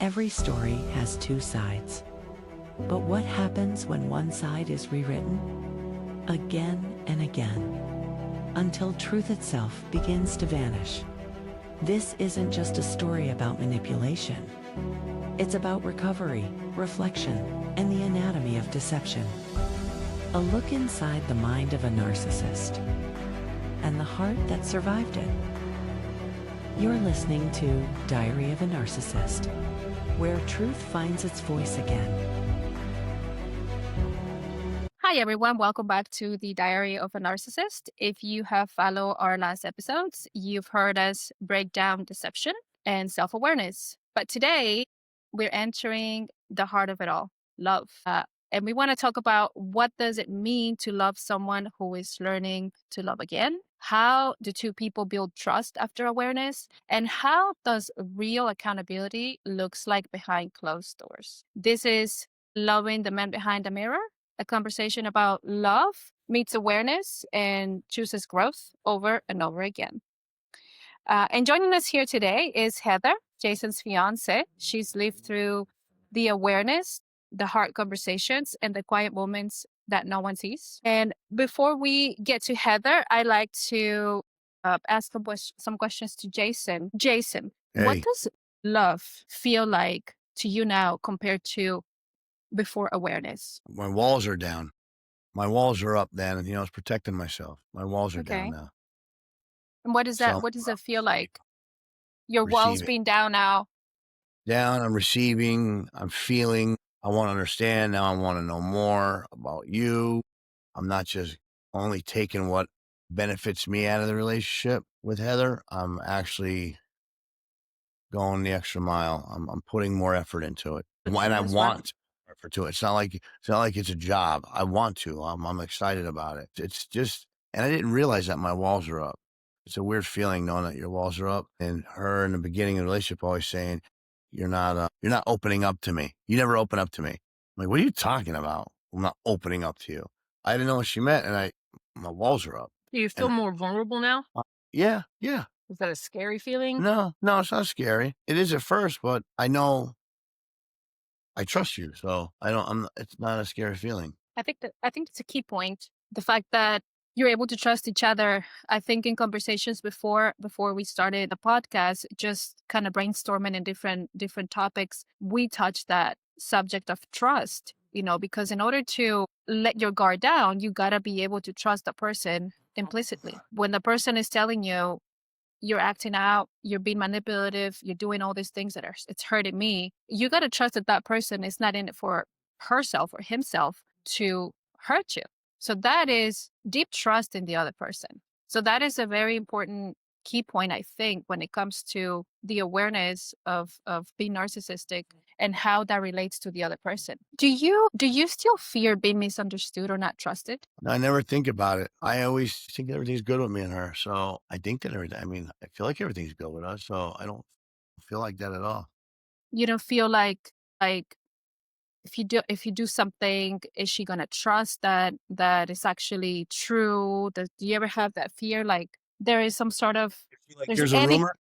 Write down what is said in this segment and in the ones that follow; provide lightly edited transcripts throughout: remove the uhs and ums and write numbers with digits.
Every story has two sides. But what happens when one side is rewritten? Again and again, until truth itself begins to vanish. This isn't just a story about manipulation. It's about recovery, reflection, and the anatomy of deception. A look inside the mind of a narcissist and the heart that survived it. You're listening to Diary of a Narcissist, where truth finds its voice again. Hi, everyone. Welcome back to the Diary of a Narcissist. If you have followed our last episodes, you've heard us break down deception and self-awareness. But today, we're entering the heart of it all, love. And we want to talk about what does it mean to love someone who is learning to love again? How do two people build trust after awareness? And how does real accountability looks like behind closed doors? This is Loving the Man Behind the Mirror, a conversation about love meets awareness and chooses growth over and over again. And joining us here today is Heather, Jason's fiance. She's lived through the awareness, the hard conversations, and the quiet moments that no one sees. And before we get to Heather, I like to ask some questions to Jason. Jason, what does love feel like to you now compared to before awareness? My walls are down. My walls are up then, and I was protecting myself. My walls are down now. And what does that feel like? Your walls being down now? Down, I'm receiving, I'm feeling, I want to understand. Now I want to know more about you. I'm not just only taking what benefits me out of the relationship with Heather. I'm actually going the extra mile. I'm putting more effort into it. And I want effort to it. It's not like it's a job. I want to. I'm excited about it. It's just, and I didn't realize that my walls are up. It's a weird feeling knowing that your walls are up. And her in the beginning of the relationship always saying, you're not opening up to me. You never open up to me. I'm like, what are you talking about? I'm not opening up to you. I didn't know what she meant, and my walls are up. Do you feel more vulnerable now? Yeah. Is that a scary feeling? No, it's not scary. It is at first, but I know I trust you, so it's not a scary feeling. I think it's a key point. The fact that you're able to trust each other. I think in conversations before we started the podcast, just kind of brainstorming in different topics, we touched that subject of trust, because in order to let your guard down, you got to be able to trust the person implicitly. When the person is telling you you're acting out, you're being manipulative, you're doing all these things it's hurting me, you got to trust that person is not in it for herself or himself to hurt you. So that is deep trust in the other person. So that is a very important key point, I think, when it comes to the awareness of being narcissistic and how that relates to the other person. Do you still fear being misunderstood or not trusted? I never think about it. I always think everything's good with me and her. So I think that I feel like everything's good with us. So I don't feel like that at all. You don't feel like if you do something, is she gonna trust that is actually true? Do you ever have that fear, like there is some sort of there's a rumor?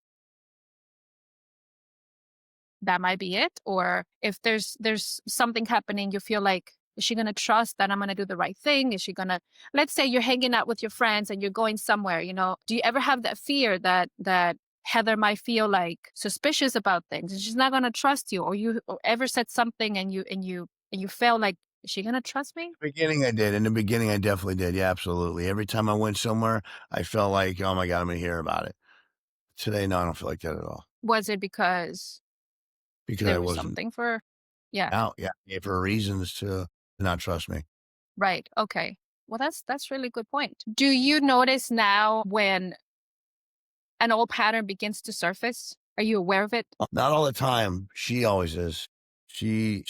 That might be it, or if there's something happening, you feel like, is she gonna trust that I'm gonna do the right thing? Is she gonna? Let's say you're hanging out with your friends and you're going somewhere. Do you ever have that fear that Heather might feel like suspicious about things and she's not going to trust you, or you ever said something and you felt like, is she going to trust me? In the beginning I did. In the beginning I definitely did. Yeah, absolutely. Every time I went somewhere, I felt like, oh my God, I'm going to hear about it. Today, no, I don't feel like that at all. Was it because there was something for, yeah, for reasons to not trust me. Right. Okay. Well, that's really good point. Do you notice now when an old pattern begins to surface? Are you aware of it? Not all the time. She always is. I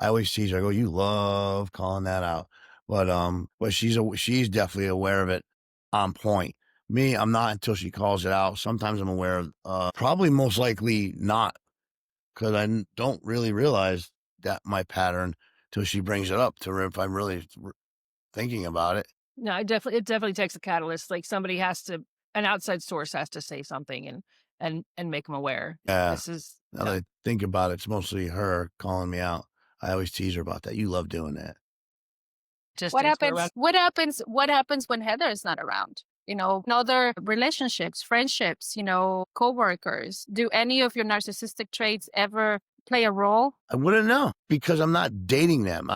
always tease her. I go, you love calling that out. But she's definitely aware of it on point. Me, I'm not until she calls it out. Sometimes I'm aware of, probably most likely not, because I don't really realize that my pattern till she brings it up to her if I'm really thinking about it. No, it definitely takes a catalyst. Like an outside source has to say something, and make them aware. Yeah. This is Now that I think about it, it's mostly her calling me out. I always tease her about that. You love doing that. just What takes her happens? around. What happens when Heather is not around? In other relationships, friendships, coworkers. Do any of your narcissistic traits ever play a role? I wouldn't know because I'm not dating them.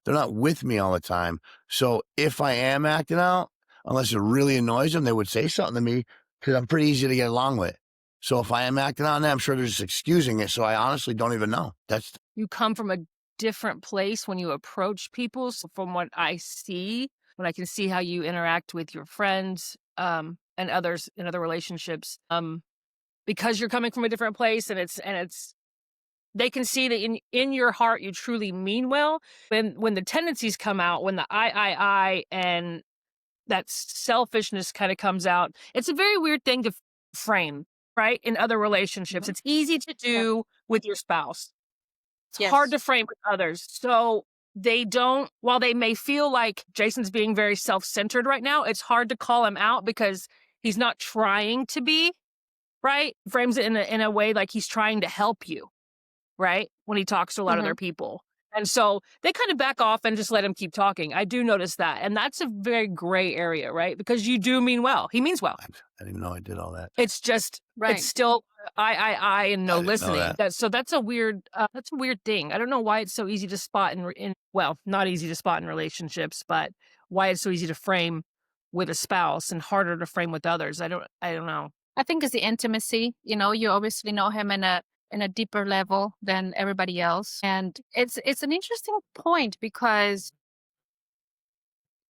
They're not with me all the time. So if I am acting out, unless it really annoys them, they would say something to me because I'm pretty easy to get along with. So if I am acting out on that, I'm sure they're just excusing it. So I honestly don't even know. You come from a different place when you approach people. So from what I see, when I can see how you interact with your friends and others in other relationships, because you're coming from a different place, and it's they can see that in your heart you truly mean well. When the tendencies come out, when the I and that selfishness kind of comes out, it's a very weird thing to frame, right? In other relationships, it's easy to do with your spouse. It's hard to frame with others. So they don't, while they may feel like Jason's being very self-centered right now, it's hard to call him out because he's not trying to be, right? Frames it in a way like he's trying to help you, right? When he talks to a lot of their people. And so they kind of back off and just let him keep talking. I do notice that. And that's a very gray area, right? Because you do mean well. He means well. I didn't even know I did all that. It's just, it's still I and no listening. So that's a weird thing. I don't know why it's so easy to spot well, not easy to spot in relationships, but why it's so easy to frame with a spouse and harder to frame with others. I don't know. I think it's the intimacy. You obviously know him in a deeper level than everybody else. And it's an interesting point because,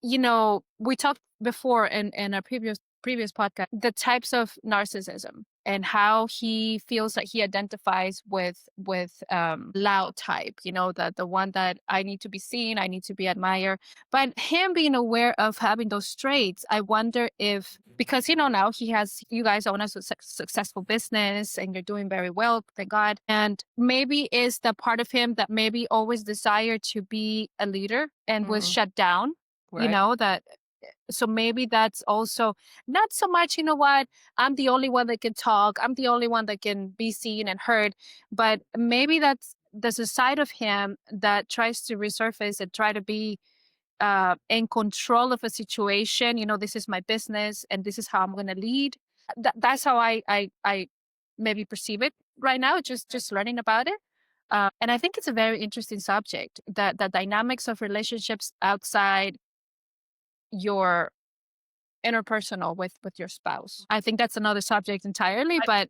we talked before in a previous podcast, the types of narcissism and how he feels that he identifies with loud type, the one that I need to be seen, I need to be admired. But him being aware of having those traits, I wonder if, because now you guys own a successful business and you're doing very well, thank God. And maybe is the part of him that maybe always desired to be a leader and was shut down, Right. So maybe that's also not so much, I'm the only one that can talk, I'm the only one that can be seen and heard, but maybe there's a side of him that tries to resurface and try to be in control of a situation. This is my business and this is how I'm going to lead. That's how I maybe perceive it right now, just learning about it. And I think it's a very interesting subject, that the dynamics of relationships outside your interpersonal with your spouse. I think that's another subject entirely, but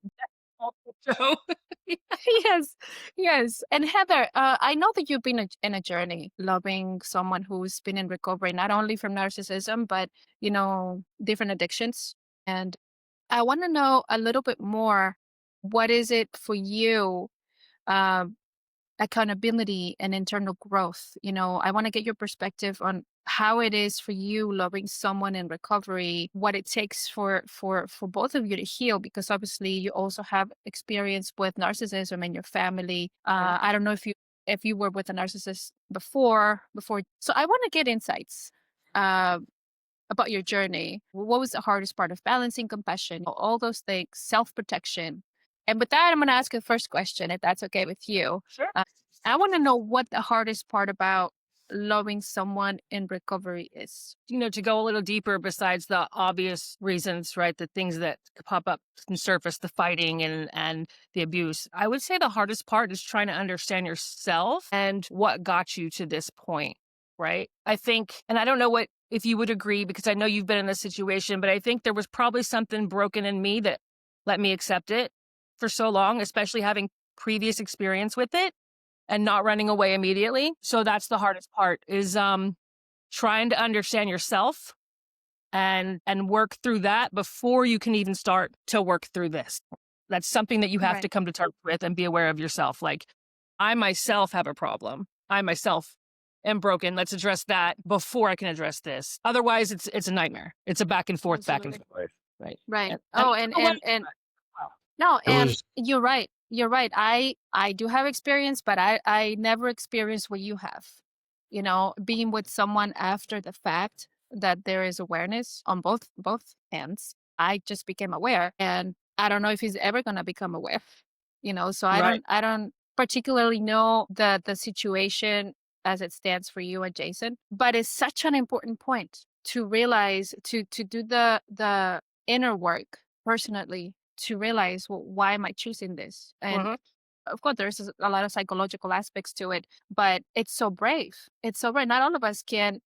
yes. And Heather, I know that you've been in a journey loving someone who's been in recovery, not only from narcissism, but, different addictions. And I want to know a little bit more. What is it for you? Accountability and internal growth. I want to get your perspective on how it is for you loving someone in recovery, what it takes for both of you to heal, because obviously you also have experience with narcissism in your family. I don't know if you were with a narcissist before. So I want to get insights about your journey. What was the hardest part of balancing compassion, all those things, self-protection? And with that, I'm going to ask the first question, if that's okay with you. Sure. I want to know what the hardest part about loving someone in recovery is. To go a little deeper besides the obvious reasons, right? The things that pop up and surface, the fighting and the abuse. I would say the hardest part is trying to understand yourself and what got you to this point, right? I think, and I don't know if you would agree, because I know you've been in this situation, but I think there was probably something broken in me that let me accept it for so long, especially having previous experience with it and not running away immediately. So that's the hardest part, is trying to understand yourself and work through that before you can even start to work through this. That's something that you have to come to terms with and be aware of yourself. Like, I myself have a problem. I myself am broken. Let's address that before I can address this. Otherwise, it's a nightmare. It's a back and forth. Right. Right. You're right. You're right. I do have experience, but I never experienced what you have. Being with someone after the fact that there is awareness on both ends. I just became aware, and I don't know if he's ever going to become aware, so Right. I don't particularly know the situation as it stands for you and Jason, but it's such an important point to realize, to do the inner work personally, to realize, well, why am I choosing this? And Mhm. of course, there's a lot of psychological aspects to it, but it's so brave. It's so brave. Not all of us can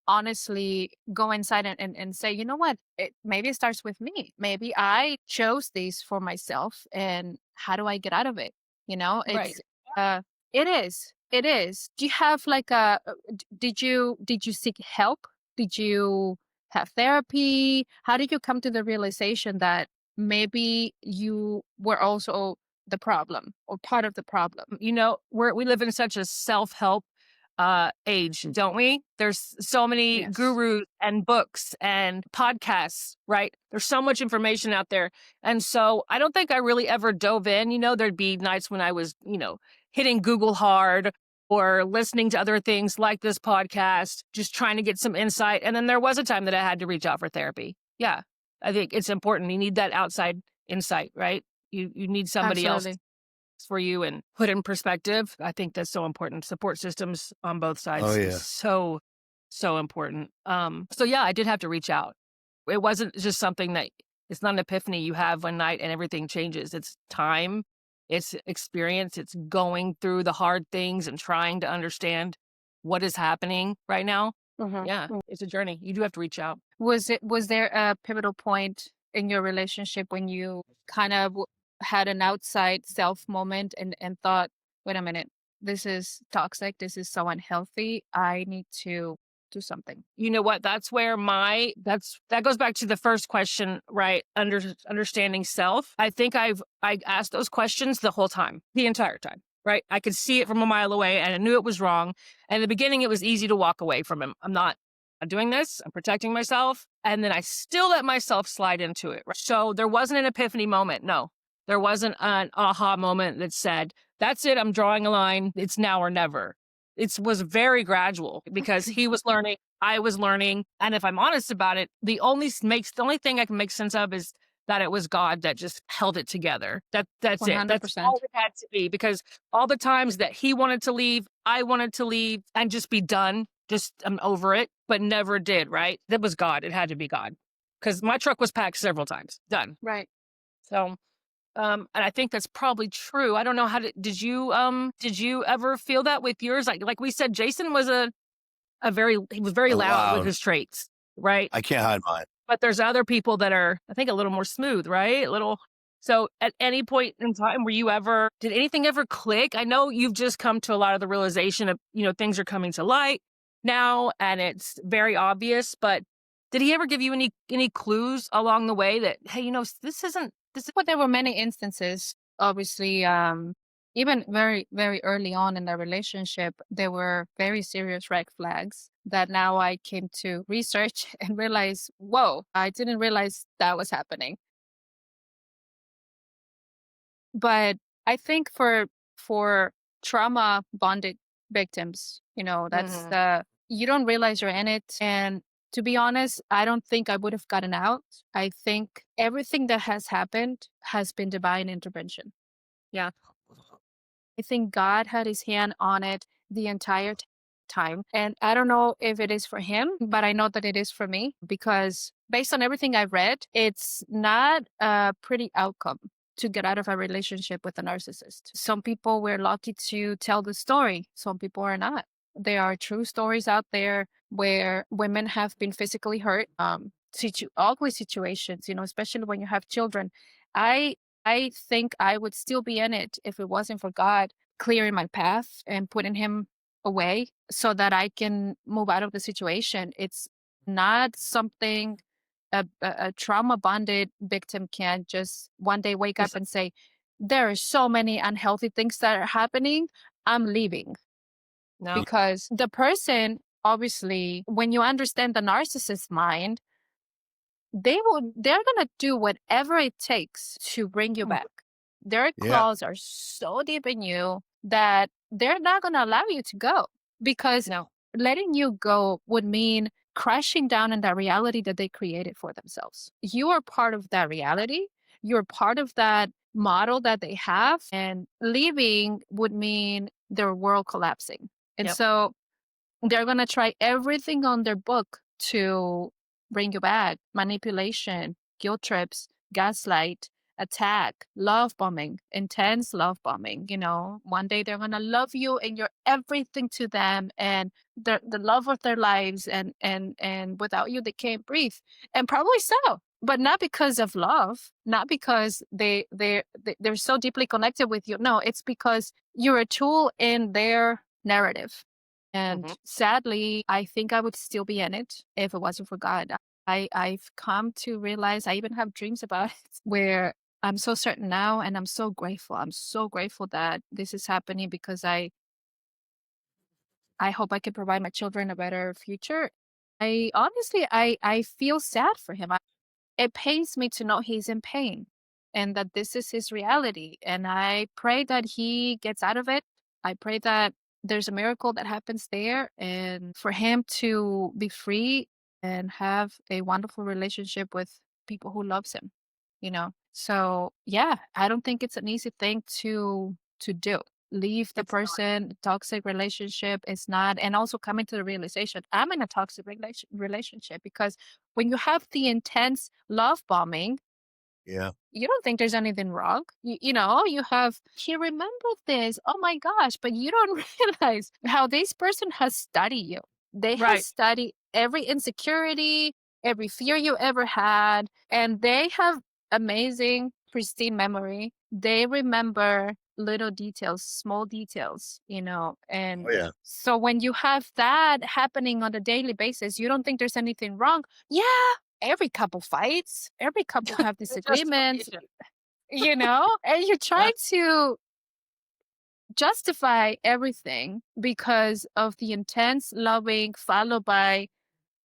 honestly go inside and say, you know what? Maybe it starts with me. Maybe I chose this for myself, and how do I get out of it? Right. Uh, it is. It is. Do you have like did you seek help? Did you have therapy? How did you come to the realization that maybe you were also the problem or part of the problem? We live in such a self-help age, don't we? There's so many Yes. gurus and books and podcasts, right? There's so much information out there. And so I don't think I really ever dove in. There'd be nights when I was, hitting Google hard or listening to other things like this podcast, just trying to get some insight. And then there was a time that I had to reach out for therapy. Yeah. I think it's important. You need that outside insight, right? You need somebody else Absolutely. for you and put in perspective. I think that's so important. Support systems on both sides Oh, is yeah. so important. So yeah, I did have to reach out. It wasn't just something that it's not an epiphany you have one night and everything changes. It's time, it's experience, it's going through the hard things and trying to understand what is happening right now. Mhm. Yeah, it's a journey. You do have to reach out. Was there a pivotal point in your relationship when you kind of had an outside self moment and thought, wait a minute, this is toxic, this is so unhealthy, I need to do something? You know what? That's where that goes back to the first question, right? Understanding self. I think I asked those questions the whole time, the entire time, right? I could see it from a mile away and I knew it was wrong. And in the beginning, it was easy to walk away from him. I'm not doing this. I'm protecting myself. And then I still let myself slide into it. Right? So there wasn't an epiphany moment. No, there wasn't an aha moment that said, that's it. I'm drawing a line. It's now or never. It was very gradual because he was learning, I was learning. And if I'm honest about it, the only thing I can make sense of is that it was God that just held it together. That's it. That's 100%. all it had to be, because all the times that he wanted to leave, I wanted to leave and just be done. Just I'm over it, but never did, right? That was God. It had to be God. Because my truck was packed several times. Done. Right. So and I think that's probably true. I don't know did you ever feel that with yours? Like we said, Jason was he was very loud with Loud. his traits, right? I can't hide mine. But there's other people that are, I think, a little more smooth, right? So at any point in time, did anything ever click? I know you've just come to a lot of the realization of, things are coming to light now and it's very obvious, but did he ever give you any clues along the way that, hey, this is Well, there were many instances, obviously, even very, very early on in the relationship, there were very serious red flags that now I came to research and realize, whoa, I didn't realize that was happening. But I think for trauma bonded victims, that's Mhm. you don't realize you're in it. And to be honest, I don't think I would have gotten out. I think everything that has happened has been divine intervention. Yeah. I think God had his hand on it the entire time. And I don't know if it is for him, but I know that it is for me, because based on everything I've read, it's not a pretty outcome to get out of a relationship with a narcissist. Some people were lucky to tell the story, some people are not. There are true stories out there where women have been physically hurt, ugly situations, especially when you have children. I I think I would still be in it if it wasn't for God clearing my path and putting him away so that I can move out of the situation. It's not something a trauma bonded victim can just one day wake up Just and say, there are so many unhealthy things that are happening, I'm leaving. no. Because the person, obviously, when you understand the narcissist mind, they're gonna do whatever it takes to bring you Mm. back. Their Yeah. claws are so deep in you that they're not gonna allow you to go, because No. letting you go would mean crashing down in that reality that they created for themselves. You are part of that reality. you're part of that model that they have, and leaving would mean their world collapsing. And Yep. so they're going to try everything on their book to bring you back: manipulation, guilt trips, gaslight, attack, love bombing, intense love bombing. One day they're going to love you and you're everything to them, and the love of their lives, and without you they can't breathe. And probably so, but not because of love, not because they're so deeply connected with you. No, it's because you're a tool in their narrative. And sadly, I think I would still be in it if it wasn't for God. I've come to realize, I even have dreams about it, where I'm so certain now, and I'm so grateful. I'm so grateful that this is happening, because I hope I can provide my children a better future. I feel sad for him. It pains me to know he's in pain, and that this is his reality. And I pray that he gets out of it. I pray that there's a miracle that happens there, and for him to be free and have a wonderful relationship with people who loves him. So yeah, I don't think it's an easy thing to do. Leave the It's not. person, toxic relationship is not. And also coming to the realization, I'm in a toxic relationship, because when you have the intense love bombing, Yeah. you don't think there's anything wrong. You have, he remembered this. Oh my gosh. But you don't realize how this person has studied you. They have Right. studied every insecurity, every fear you ever had, and they have amazing, pristine memory. They remember little details, small details, and Oh, yeah. so when you have that happening on a daily basis, you don't think there's anything wrong. Yeah, every couple fights, every couple have disagreements, Justification. and you try Yeah. to justify everything because of the intense loving followed by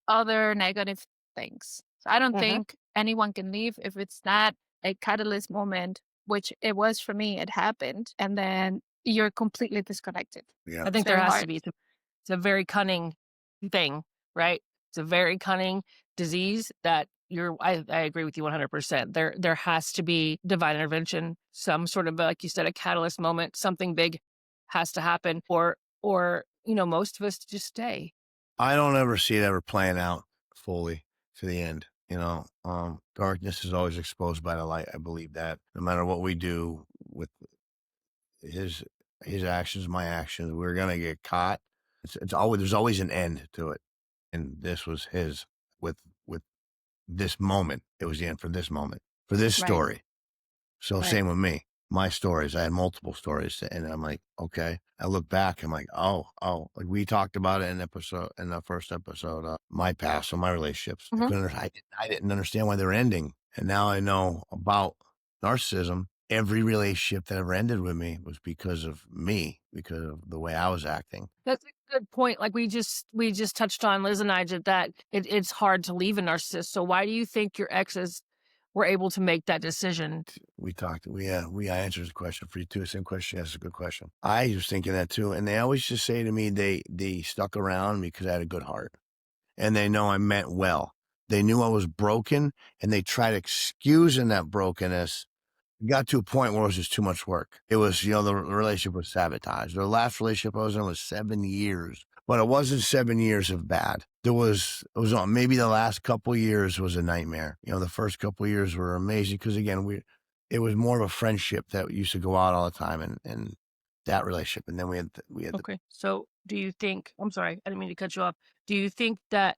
other negative things. So I don't think anyone can leave if it's not a catalyst moment, which it was for me. It happened, and then you're completely disconnected. Yeah. I It's think there very has hard. to be. It's a very cunning thing, right? It's a very cunning disease that I agree with you 100%. There has to be divine intervention, some sort of, like you said, a catalyst moment, something big has to happen, or most of us just stay. I don't ever see it ever playing out fully to the end. Darkness is always exposed by the light. I believe that no matter what we do with his actions, my actions, we're gonna get caught. It's always, there's always an end to it, and this was his with this moment. It was the end for this moment, for this Right. story. So Right. same with me. My stories, I had multiple stories, and I'm like, okay. I look back, I'm like, oh, like we talked about it in the first episode, my past, so my relationships. I didn't understand why they're ending, and now I know about narcissism. Every relationship that ever ended with me was because of me, because of the way I was acting. That's a good point. Like we just touched on, Liz and I did that. It's hard to leave a narcissist. So why do you think your exes were able to make that decision? We talked. I answered the question for you too. Same question. That's a good question. I was thinking that too, and they always just say to me they stuck around because I had a good heart, and they know I meant well. They knew I was broken, and they tried excusing that brokenness. It got to a point where it was just too much work. It was, the relationship was sabotaged. The last relationship I was in was 7 years, but it wasn't 7 years of bad. It was maybe the last couple of years was a nightmare. The first couple of years were amazing because again, it was more of a friendship that used to go out all the time, and that relationship. And then we had Okay. So do you think, I'm sorry, I didn't mean to cut you off. Do you think that,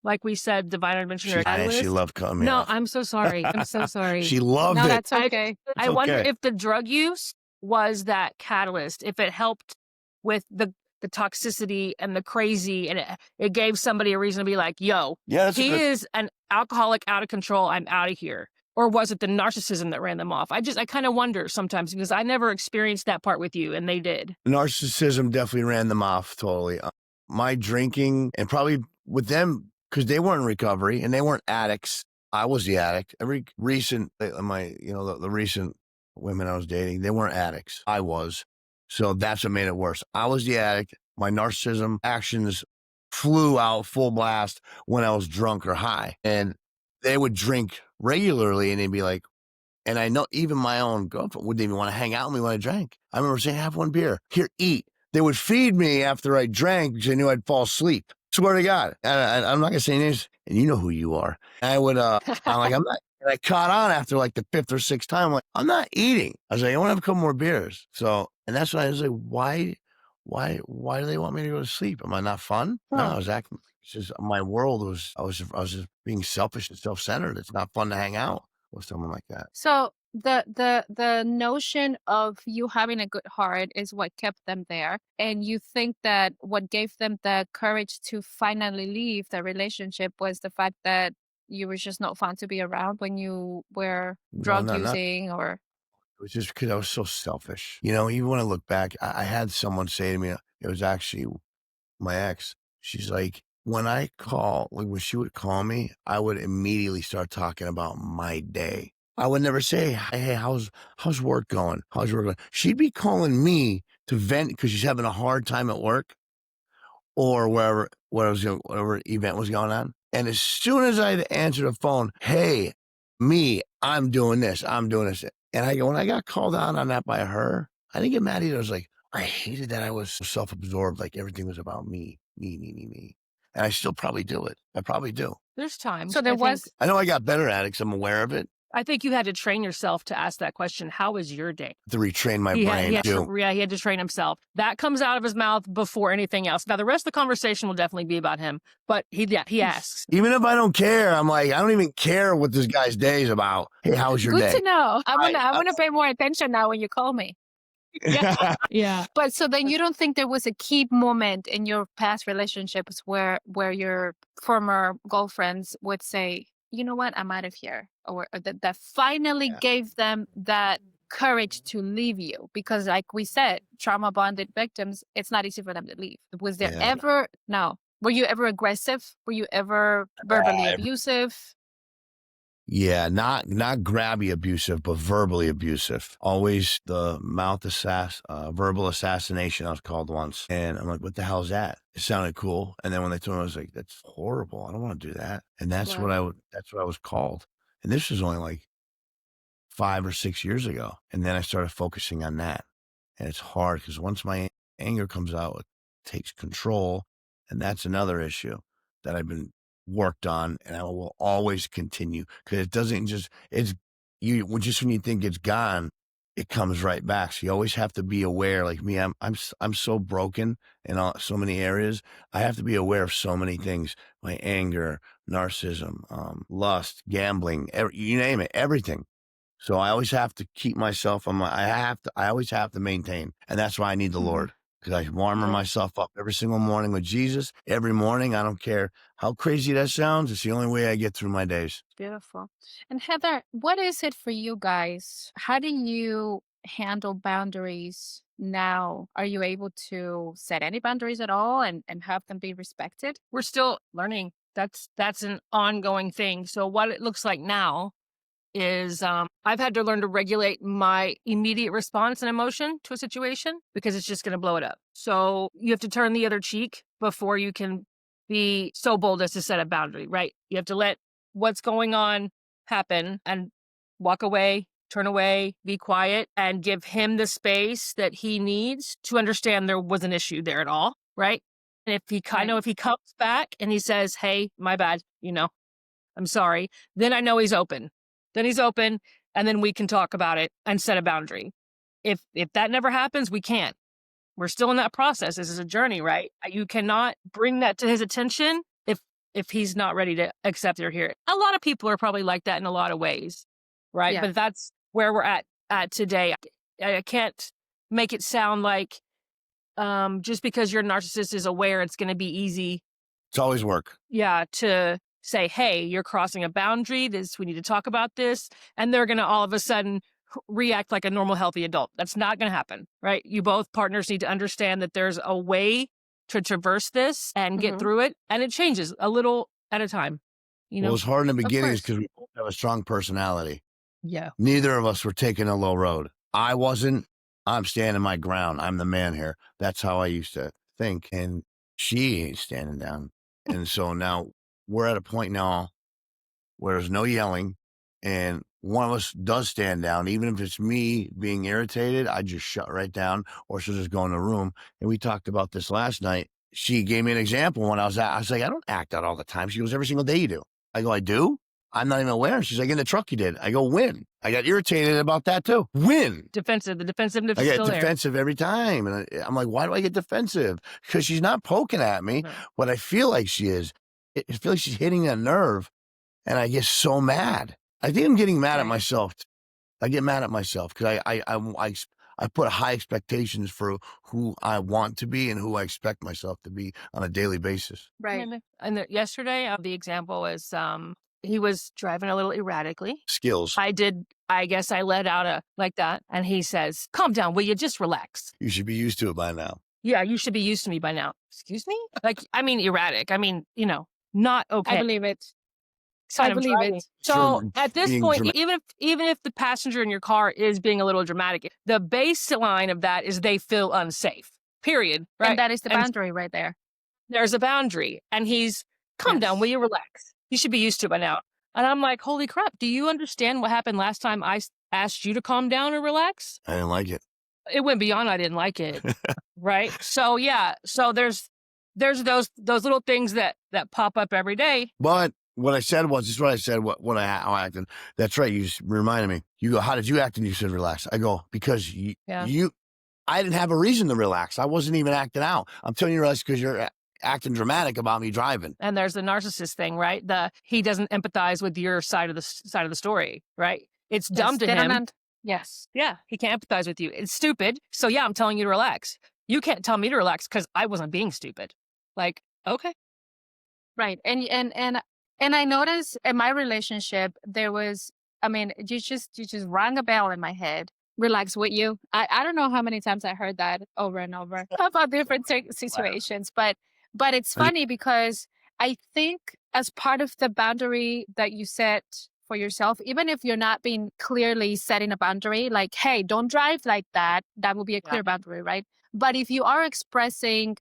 like we said, divine intervention or she catalyst? loved cutting me No, off. I'm so sorry. I'm so sorry. She loved No, it. that's okay. I wonder okay. if the drug use was that catalyst, if it helped with the toxicity and the crazy, and it gave somebody a reason to be like, yo, Yeah, that's he is an alcoholic out of control. I'm out of here. Or was it the narcissism that ran them off? I kind of wonder sometimes because I never experienced that part with you, and they did. Narcissism definitely ran them off totally. My drinking, and probably with them, because they weren't in recovery and they weren't addicts. I was the addict. Every recent, the recent women I was dating, they weren't addicts. I was. So that's what made it worse. I was the addict. My narcissism actions flew out full blast when I was drunk or high. And they would drink regularly and they'd be like, And I know even my own girlfriend wouldn't even want to hang out with me when I drank. I remember saying, have one beer. Here, eat. They would feed me after I drank because they knew I'd fall asleep. Swear to God. I'm not going to say names. And you know who you are. And I would, I'm like, I'm not. And I caught on after like the 5th or 6th time. I'm like, I'm not eating. I was like, I want to have a couple more beers. So, and that's why I was like, why do they want me to go to sleep? Am I not fun? No, I was acting. It's just my world was, I was just being selfish and self-centered. It's not fun to hang out with someone like that. So the notion of you having a good heart is what kept them there. And you think that what gave them the courage to finally leave the relationship was the fact that you were just not fun to be around when you were drug not using or... It was just because I was so selfish. You know, even when I look back, I had someone say to me, it was actually my ex. She's like, when I call, like when she would call me, I would immediately start talking about my day. I would never say, hey, how's work going? How's work going? She'd be calling me to vent because she's having a hard time at work or whatever event was going on. And as soon as I'd answer the phone, hey, me, I'm doing this. And when I got called out on that by her, I didn't get mad either. I was like, I hated that I was so self-absorbed, like everything was about me. And I still probably do it. I probably do. There's times. So there was... I know I got better at it because I'm aware of it. I think you had to train yourself to ask that question. How was your day? To retrain my brain. He had to train himself. That comes out of his mouth before anything else. Now, the rest of the conversation will definitely be about him, but he asks. Even if I don't care, I'm like, I don't even care what this guy's day is about. Hey, how was your day? Good to know. I want to pay more attention now when you call me. Yeah. Yeah. But so then you don't think there was a key moment in your past relationships where your former girlfriends would say, you know what, I'm out of here, or that finally gave them that courage to leave you? Because like we said, trauma bonded victims, it's not easy for them to leave. Was there ever, no, were you ever aggressive? Were you ever verbally abusive? Yeah, not grabby abusive, but verbally abusive. Always the verbal assassination, I was called once. And I'm like, what the hell is that? It sounded cool. And then when they told me, I was like, that's horrible. I don't want to do that. And that's what I was called. And this was only like 5 or 6 years ago. And then I started focusing on that. And it's hard because once my anger comes out, it takes control. And that's another issue that I've been worked on, and I will always continue because it doesn't just, it's you just when you think it's gone, it comes right back. So you always have to be aware. Like me, I'm so broken in so many areas. I have to be aware of so many things: my anger, narcissism, lust, gambling, you name it, everything. So I always have to keep myself on I always have to maintain, and that's why I need the Lord. Because I warm myself up every single morning with Jesus. Every morning, I don't care how crazy that sounds. It's the only way I get through my days. Beautiful. And Heather, what is it for you guys? How do you handle boundaries now? Are you able to set any boundaries at all and have them be respected? We're still learning. That's an ongoing thing. So what it looks like now is I've had to learn to regulate my immediate response and emotion to a situation because it's just going to blow it up. So you have to turn the other cheek before you can be so bold as to set a boundary, right? You have to let what's going on happen and walk away, turn away, be quiet, and give him the space that he needs to understand there was an issue there at all, right? And if he if he comes back and he says, hey, my bad, I'm sorry, then I know he's open. Then he's open, and then we can talk about it and set a boundary. If that never happens, we can't. We're still in that process. This is a journey, right? You cannot bring that to his attention if he's not ready to accept it or hear it. A lot of people are probably like that in a lot of ways, right? Yeah. But that's where we're at today. I can't make it sound like just because your narcissist is aware it's going to be easy. It's always work. Yeah, to say, hey, you're crossing a boundary. We need to talk about this. And they're going to all of a sudden react like a normal, healthy adult. That's not going to happen, right? You both partners need to understand that there's a way to traverse this and get through it. And it changes a little at a time. Well, it's hard in the beginning because we both have a strong personality. Yeah. Neither of us were taking a low road. I wasn't. I'm standing my ground. I'm the man here. That's how I used to think. And she ain't standing down. And so now we're at a point now where there's no yelling and one of us does stand down, even if it's me being irritated, I just shut right down, or she'll just go in the room. And we talked about this last night. She gave me an example when I was like, I don't act out all the time. She goes, every single day you do. I go, I do? I'm not even aware. She's like, in the truck you did. I go, when? I got irritated about that too. When? Defensive. The defensiveness I is get still there. defensive every time. And I'm like, why do I get defensive? Because she's not poking at me. Right. What I feel like she is. I feel like she's hitting a nerve, and I get so mad. I think I'm getting mad at Right. myself. I get mad at myself because I put high expectations for who I want to be and who I expect myself to be on a daily basis. Right. And yesterday, the example was he was driving a little erratically. Skills. I guess I let out like that. And he says, calm down, will you? Just relax. You should be used to it by now. Yeah, you should be used to me by now. Excuse me? Like, I mean, erratic. I mean, not okay. I believe it. Kind I of believe driving. it. So at this being point, dramatic. even if the passenger in your car is being a little dramatic, the baseline of that is they feel unsafe. Period. Right. And that is the And boundary right there. there's a boundary, and he's calm down. Yes. Will you relax? You should be used to it by now. And I'm like, holy crap! Do you understand what happened last time I asked you to calm down or relax? I didn't like it. It went beyond I didn't like it. Right. So yeah. So there's those little things that pop up every day. But what I said was, this is what I said, how I acted. That's right. You just reminded me. You go, how did you act? And you said, relax. I go, because I didn't have a reason to relax. I wasn't even acting out. I'm telling you to relax because you're acting dramatic about me driving. And there's the narcissist thing, right? He doesn't empathize with your side of the story, right? It's dumb to him. Yes. Yeah, he can't empathize with you. It's stupid. So yeah, I'm telling you to relax. You can't tell me to relax because I wasn't being stupid. Like, okay. Right. And I noticed in my relationship, there was, you just rang a bell in my head. Relax with you. I don't know how many times I heard that over and over about different situations, but it's funny because I think as part of the boundary that you set for yourself, even if you're not being clearly setting a boundary, like, hey, don't drive like that, that will be a clear boundary, right? But if you are expressing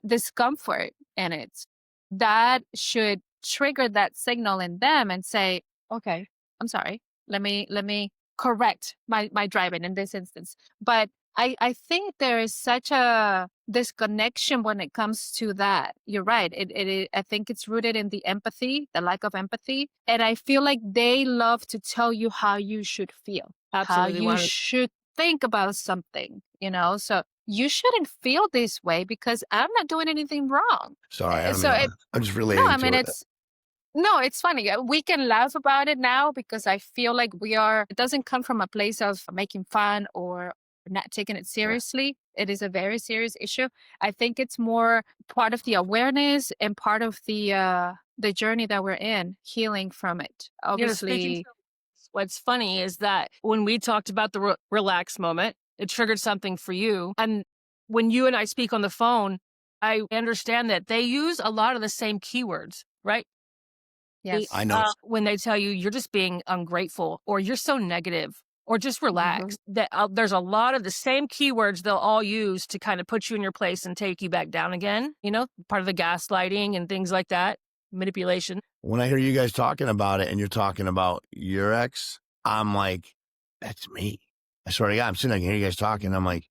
discomfort in it, that should trigger that signal in them and say, okay, I'm sorry. Let me correct my driving in this instance. But I think there is such a disconnection when it comes to that. You're right. I think it's rooted in the empathy, the lack of empathy. And I feel like they love to tell you how you should feel, Absolutely. how you should think about something, So you shouldn't feel this way because I'm not doing anything wrong. Sorry, I'm just relating to it. It's funny. We can laugh about it now because I feel like it doesn't come from a place of making fun or not taking it seriously. Yeah. It is a very serious issue. I think it's more part of the awareness and part of the journey that we're in, healing from it. Obviously. What's funny is that when we talked about the relax moment, it triggered something for you. And when you and I speak on the phone, I understand that they use a lot of the same keywords, right? Yes. I know. When they tell you you're just being ungrateful or you're so negative or just relax, that there's a lot of the same keywords they'll all use to kind of put you in your place and take you back down again. Part of the gaslighting and things like that, manipulation. When I hear you guys talking about it and you're talking about your ex, I'm like, that's me. I swear to God, I'm sitting there, I hear you guys talking. I'm like,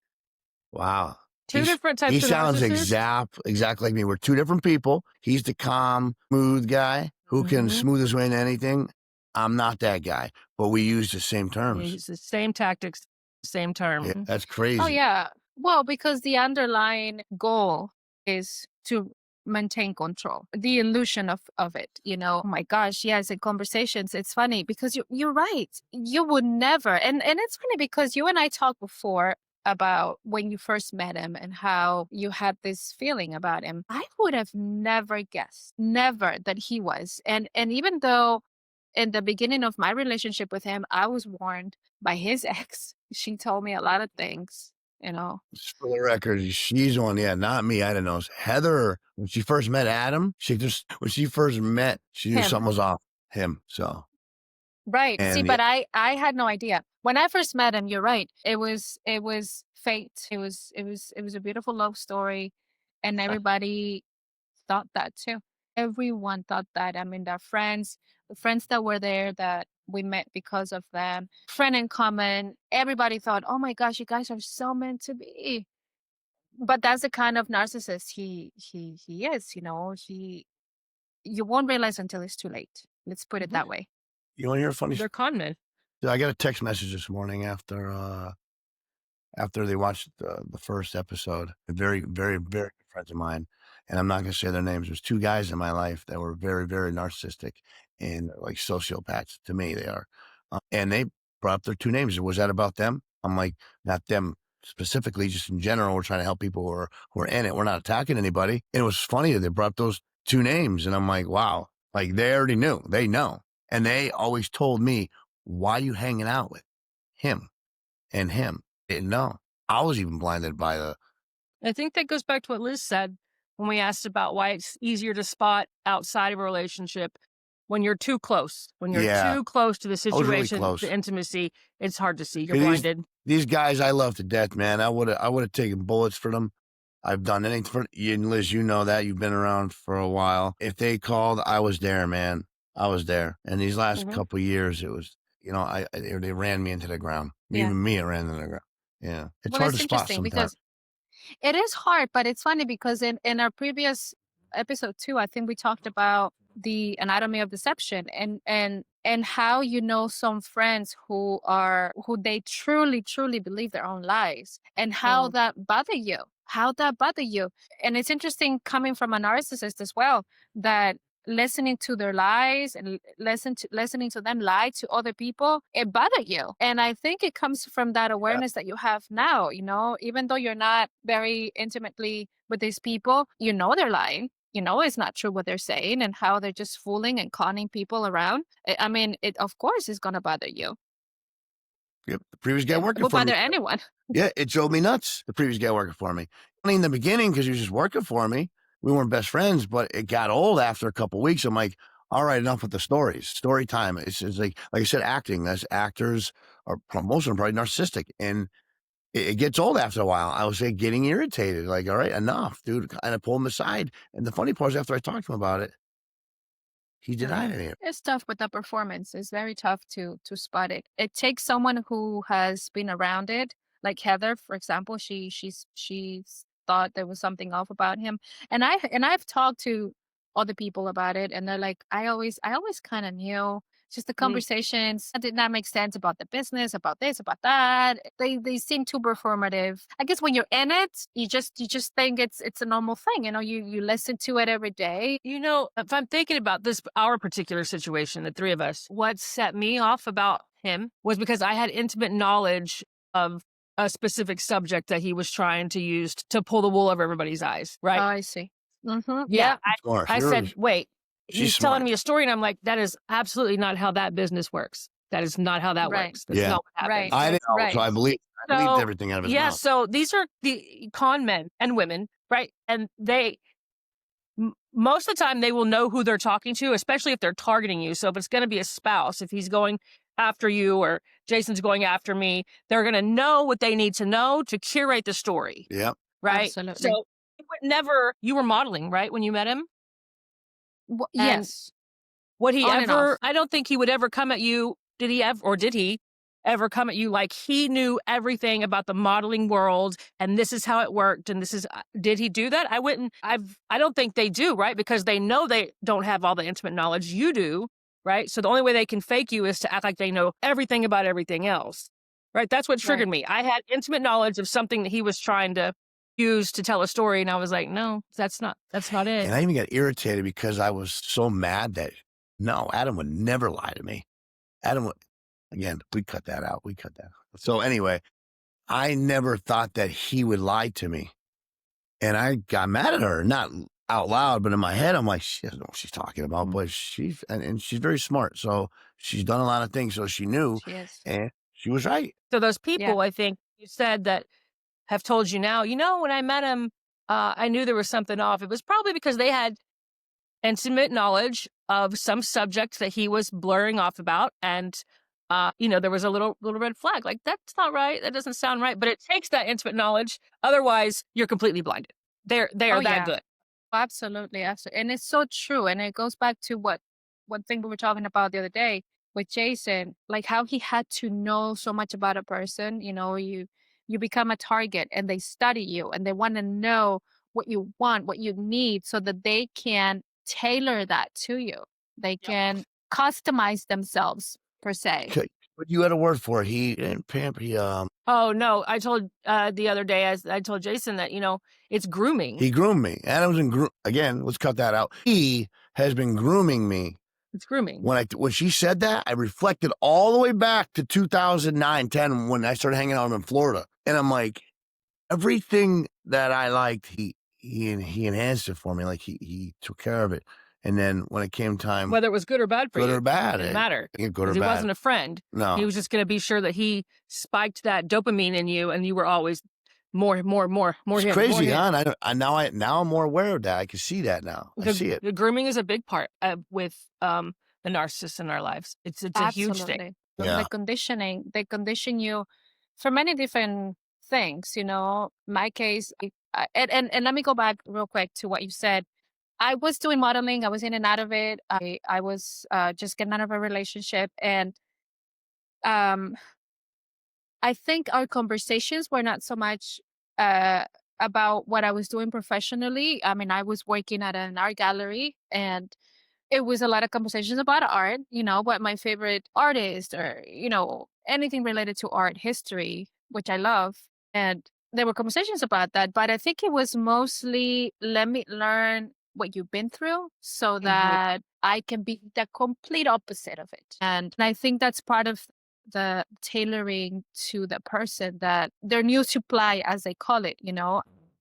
wow. Two different types of He sounds exactly like me. We're two different people. He's the calm, smooth guy who can smooth his way into anything. I'm not that guy, but we use the same terms. We use the same tactics, same term. Yeah, that's crazy. Oh, yeah. Well, because the underlying goal is to maintain control, the illusion of it, Oh my gosh, yes, in conversations, it's funny because you're right. You would never, and it's funny because you and I talked before about when you first met him and how you had this feeling about him. I would have never guessed, never, that he was. And even though in the beginning of my relationship with him, I was warned by his ex. She told me a lot of things, Just for the record, she's on, not me. I didn't know. Heather, when she first met Adam, she knew something was off him. So. Right. See, but I had no idea. When I first met him, you're right. It was fate. It was a beautiful love story. And everybody thought that too. Everyone thought that. The friends that were there that we met because of them. Friend in common. Everybody thought, oh my gosh, you guys are so meant to be. But that's the kind of narcissist he is, you know. You won't realize until it's too late. Let's put it that way. You want to hear a funny They're con men. I got a text message this morning after they watched the first episode. Very, very, very good friends of mine, and I'm not going to say their names. There's two guys in my life that were very, very narcissistic and like sociopaths to me. They are, and they brought up their two names. Was that about them? I'm like, not them specifically, just in general. We're trying to help people who are in it. We're not attacking anybody. And it was funny that they brought up those two names, and I'm like, wow, like they already knew. They know, and they always told me, why are you hanging out with him and him? Didn't know. I was even blinded by the. I think that goes back to what Liz said when we asked about why it's easier to spot outside of a relationship when you're too close. When you're too close to the I was really situation, close. the intimacy, it's hard to see. You're These- blinded. These guys I love to death, man. I would have taken bullets for them. I've done anything for you, and Liz, you know that. You've been around for a while. If they called, I was there, man. I was there. And these last couple of years, it was, you know, they ran me into the ground. Yeah. Even me, it ran into the ground. Yeah. It's Well, hard it's to spot interesting sometimes. because it is hard, but it's funny because in our previous episode 2, I think we talked about the anatomy of deception and how, you know, some friends who they truly believe their own lies, and how that bother you. And it's interesting coming from a narcissist as well, that listening to their lies and listening to them lie to other people, it bothers you. And I think it comes from that awareness that you have now, you know, even though you're not very intimately with these people, you know they're lying. You know it's not true what they're saying, and how they're just fooling and conning people around. I mean, it of course is going to bother you. Yep. The previous guy It working will for me. bother anyone. Yeah, it drove me nuts. The previous guy working for me. Only in the beginning, because he was just working for me. We weren't best friends, but it got old after a couple of weeks. I'm like, all right, enough with the stories. Story time. It's like I said, acting. As actors, or most of them probably narcissistic, and it gets old after a while. I was like getting irritated. Like, all right, enough, dude. And I pulled him aside. And the funny part is, after I talked to him about it, he denied it. It's tough with the performance. It's very tough to spot it. It takes someone who has been around it, like Heather, for example. She's thought there was something off about him, and I've talked to other people about it, and they're like, I always kind of knew. Just the conversations that did not make sense about the business, about this, about that. They seem too performative. I guess when you're in it, you just think it's a normal thing. You know, you listen to it every day. You know, if I'm thinking about this, our particular situation, the three of us, what set me off about him was because I had intimate knowledge of a specific subject that he was trying to use to pull the wool over everybody's eyes, right? Oh, I see. Yeah. Smart. I said, wait, She's he's telling smart. me a story, and I'm like, that is absolutely not how that business works. That is not how that Right. works. That's Yeah. not what happens. Right. I didn't know, Right. so I believed everything out of his mouth. So these are the con men and women, right? And they, most of the time, they will know who they're talking to, especially if they're targeting you. So if it's going to be a spouse, if he's going after you or Jason's going after me, they're going to know what they need to know to curate the story. Yep. Right. Absolutely. So you were modeling, right? When you met him? Yes. Would he On and ever, off. I don't think he would ever come at you. Did he ever come at you like he knew everything about the modeling world and this is how it worked and did he do that? I don't think they do, right? Because they know they don't have all the intimate knowledge you do, right? So the only way they can fake you is to act like they know everything about everything else, right? That's what triggered me. I had intimate knowledge of something that he was trying to use to tell a story, and I was like, no, that's not it. And I even got irritated because I was so mad that no, Adam would never lie to me. Adam would, again, we cut that out. So anyway, I never thought that he would lie to me. And I got mad at her, not out loud, but in my head, I'm like, she doesn't know what she's talking about, but and she's very smart. So she's done a lot of things. So she knew, She is. and she was right. So those people, I think you said that have told you now, you know, when I met him, I knew there was something off. It was probably because they had intimate knowledge of some subject that he was blurring off about. And, there was a little red flag. Like, that's not right. That doesn't sound right. But it takes that intimate knowledge. Otherwise, you're completely blinded. They are that good. Absolutely. And it's so true. And it goes back to one thing we were talking about the other day. with Jason, like how he had to know so much about a person. You become a target and they study you and they want to know what you want, what you need, so that they can tailor that to you. They can customize themselves per se. Okay. But you had a word for it. He and pamper. Oh no, I told the other day, I told Jason that, it's grooming. He groomed me. Adam's again, let's cut that out. He has been grooming me. It's grooming. When she said that, I reflected all the way back to 2009, 10, when I started hanging out in Florida. And I'm like, everything that I liked, he enhanced it for me. Like he took care of it. And then when it came time, whether it was good or bad for you, good or bad, it didn't matter. Good or bad. He wasn't a friend. No, he was just going to be sure that he spiked that dopamine in you, and you were always more. It's him, crazy, more him. huh? Now I'm more aware of that. I can see that now. I see it. The grooming is a big part with the narcissist in our lives. It's a huge thing. Yeah. The conditioning, they condition you for many different things. My case, and let me go back real quick to what you said. I was doing modeling. I was in and out of it. I was just getting out of a relationship. And I think our conversations were not so much about what I was doing professionally. I mean, I was working at an art gallery, and it was a lot of conversations about art, what my favorite artist, or, anything related to art history, which I love. And there were conversations about that. But I think it was mostly, let me learn what you've been through so that I can be the complete opposite of it. And I think that's part of the tailoring to the person, that their new supply, as they call it.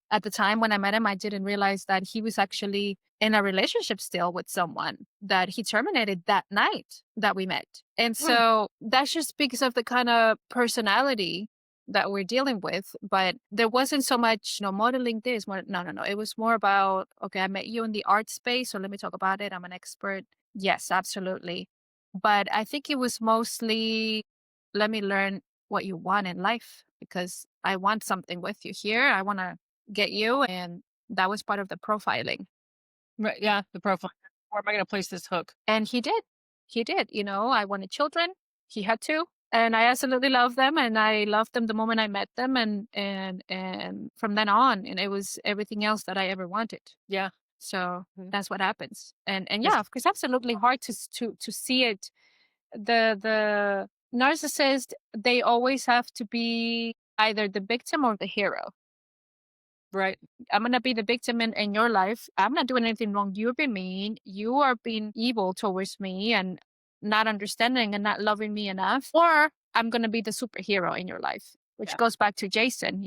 At the time when I met him, I didn't realize that he was actually in a relationship still with someone that he terminated that night that we met. And so that's just because of the kind of personality that we're dealing with. But there wasn't so much, modeling this. No. It was more about, okay, I met you in the art space, so let me talk about it. I'm an expert. Yes, absolutely. But I think it was mostly, let me learn what you want in life, because I want something with you here. I want to get you. And that was part of the profiling. Right. Yeah. The profile. Where am I going to place this hook? And he did. I wanted children. He had two. And I absolutely love them, and I loved them the moment I met them, and from then on, and it was everything else that I ever wanted. Yeah. So that's what happens, and yeah, of course, absolutely hard to see it. The narcissist, they always have to be either the victim or the hero. Right. I'm gonna be the victim in your life. I'm not doing anything wrong. You're being mean. You are being evil towards me and not understanding and not loving me enough. Or I'm gonna be the superhero in your life, which goes back to Jason.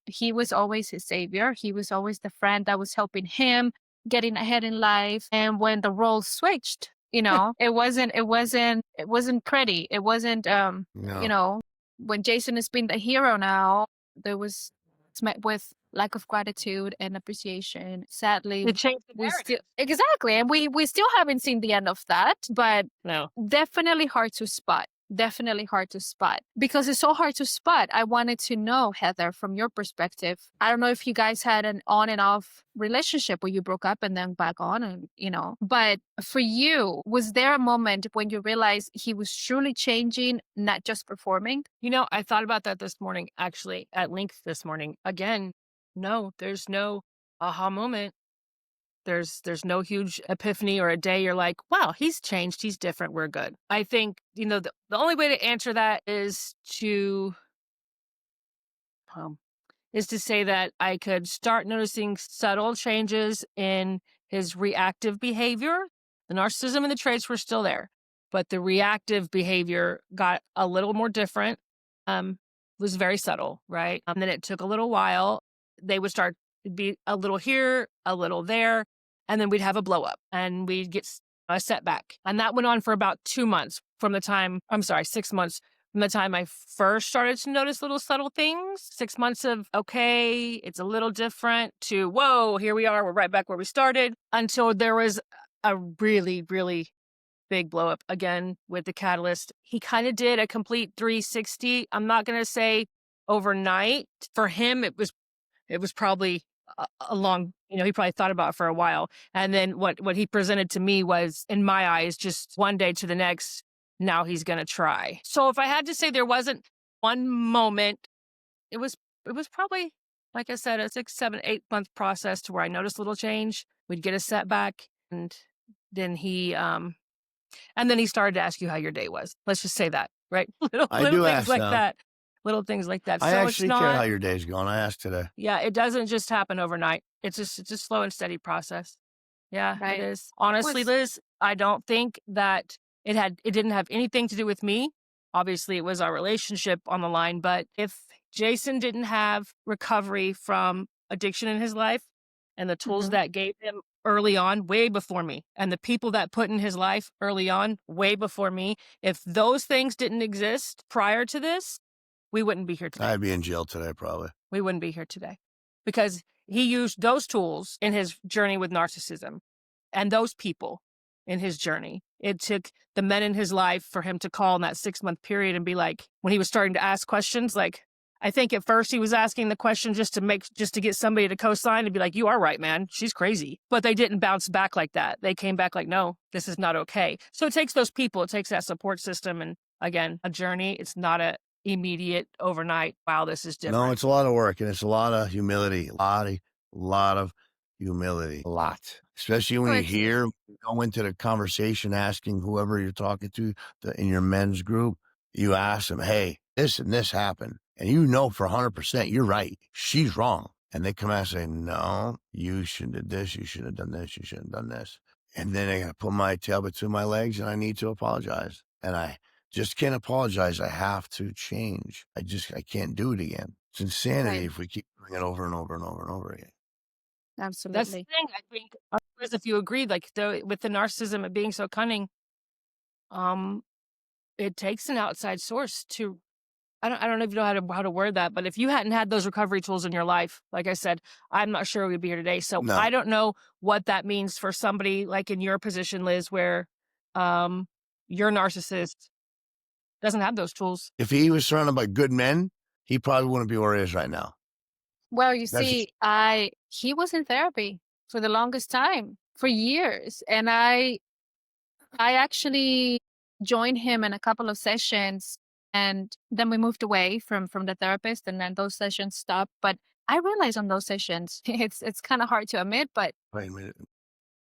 He was always his savior. He was always the friend that was helping him getting ahead in life. And when the roles switched, it wasn't pretty. It wasn't No. when Jason is being the hero now, it's met with lack of gratitude and appreciation. Sadly, It changed the narrative. Exactly. And we still haven't seen the end of that, but No. definitely hard to spot. Because it's so hard to spot. I wanted to know, Heather, from your perspective. I don't know if you guys had an on and off relationship where you broke up and then back on, and but for you, was there a moment when you realized he was truly changing, not just performing? I thought about that this morning, actually, at length this morning. Again, no, there's no aha moment. There's no huge epiphany or a day you're like, wow, he's changed. He's different. We're good. I think, the only way to answer that is to say that I could start noticing subtle changes in his reactive behavior. The narcissism and the traits were still there, but the reactive behavior got a little more different. Was very subtle, right? And then it took a little while. They would start to be a little here, a little there. And then we'd have a blow up and we'd get a setback. And that went on for about 6 months from the time I first started to notice little subtle things. 6 months of, okay, it's a little different, to, whoa, here we are. We're right back where we started, until there was a really, really big blow up again with the catalyst. He kind of did a complete 360. I'm not going to say overnight. For him, it was probably a long, he probably thought about it for a while. And then what he presented to me was, in my eyes, just one day to the next, now he's going to try. So if I had to say there wasn't one moment, it was probably, like I said, a 6, 7, 8 month process to where I noticed a little change. We'd get a setback, and then he started to ask you how your day was. Let's just say that, right? I little do things ask like now. that. Little things like that. I So it's actually care how not, your day's going. I asked today. yeah, it doesn't just happen overnight. It's a slow and steady process. Yeah, Right. it is. Honestly, Was- Liz, I don't think that it didn't have anything to do with me. Obviously, it was our relationship on the line. But if Jason didn't have recovery from addiction in his life and the tools Mhm. that gave him early on, way before me, and the people that put in his life early on, way before me, if those things didn't exist prior to this, we wouldn't be here today. I'd be in jail today, probably. We wouldn't be here today because he used those tools in his journey with narcissism and those people in his journey. It took the men in his life for him to call in that 6-month period and be like, when he was starting to ask questions, like, I think at first he was asking the question just to get somebody to co-sign and be like, you are right, man. She's crazy. But they didn't bounce back like that. They came back like, no, this is not okay. So it takes those people. It takes that support system. And again, a journey. It's not a immediate overnight, wow, this is different. No, it's a lot of work, and it's a lot of humility. A lot of humility. A lot. Especially when you go into the conversation asking whoever you're talking to in your men's group, you ask them, hey, this and this happened. And you know for 100% you're right. She's wrong. And they come out and say, no, you shouldn't have done this. You should have done this. You shouldn't have done this. And then I got to put my tail between my legs and I need to apologize. And I just can't apologize. I have to change. I can't do it again. It's insanity if we keep doing it over and over and over and over again. Absolutely. That's the thing. I think, Liz, if you agree, like with the narcissism, it being so cunning, it takes an outside source to. I don't even know how to word that, but if you hadn't had those recovery tools in your life, like I said, I'm not sure we'd be here today. So No. I don't know what that means for somebody like in your position, Liz, where your narcissist doesn't have those tools. If he was surrounded by good men, he probably wouldn't be where he is right now. Well, you see, he was in therapy for the longest time, for years. And I actually joined him in a couple of sessions, and then we moved away from the therapist, and then those sessions stopped. But I realized on those sessions, it's kind of hard to admit, but Wait a minute.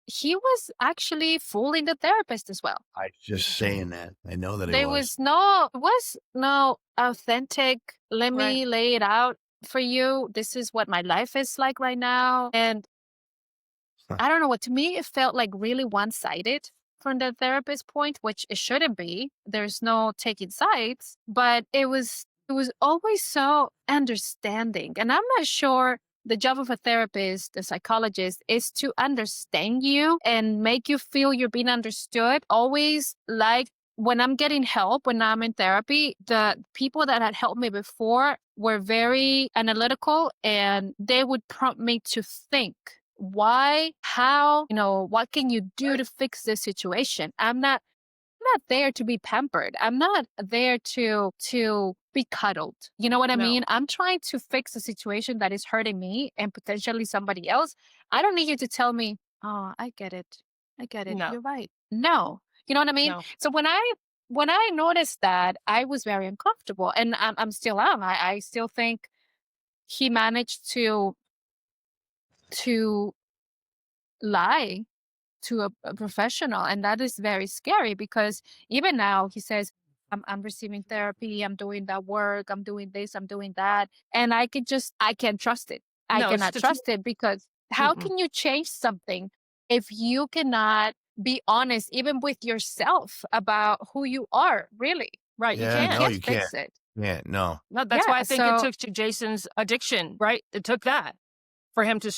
he was actually fooling the therapist as well. I just saying that. I know that There was no authentic, let me lay it out for you. This is what my life is like right now. And I don't know what, to me, it felt like really one-sided from the therapist point, which it shouldn't be. There's no taking sides, but it was always so understanding. And I'm not sure the job of a therapist, a psychologist, is to understand you and make you feel you're being understood. Always, like when I'm getting help, when I'm in therapy, the people that had helped me before were very analytical, and they would prompt me to think. Why, how, what can you do to fix this situation? I'm not there to be pampered. I'm not there to be cuddled. You know what I mean? I'm trying to fix a situation that is hurting me and potentially somebody else. I don't need you to tell me, oh, I get it. No. You're right. No. You know what I mean? No. So when I noticed that, I was very uncomfortable, and I'm still am. I still think he managed to lie to a professional, and that is very scary, because even now he says, I'm receiving therapy, I'm doing that work, I'm doing this, I'm doing that, and I can't trust it. I cannot trust it, because how can you change something if you cannot be honest even with yourself about who you are, really? Right. Yeah, you can't. no, you fix can't. it. Yeah, no. No, that's why I think so- it took to Jason's addiction, right? It took that for him to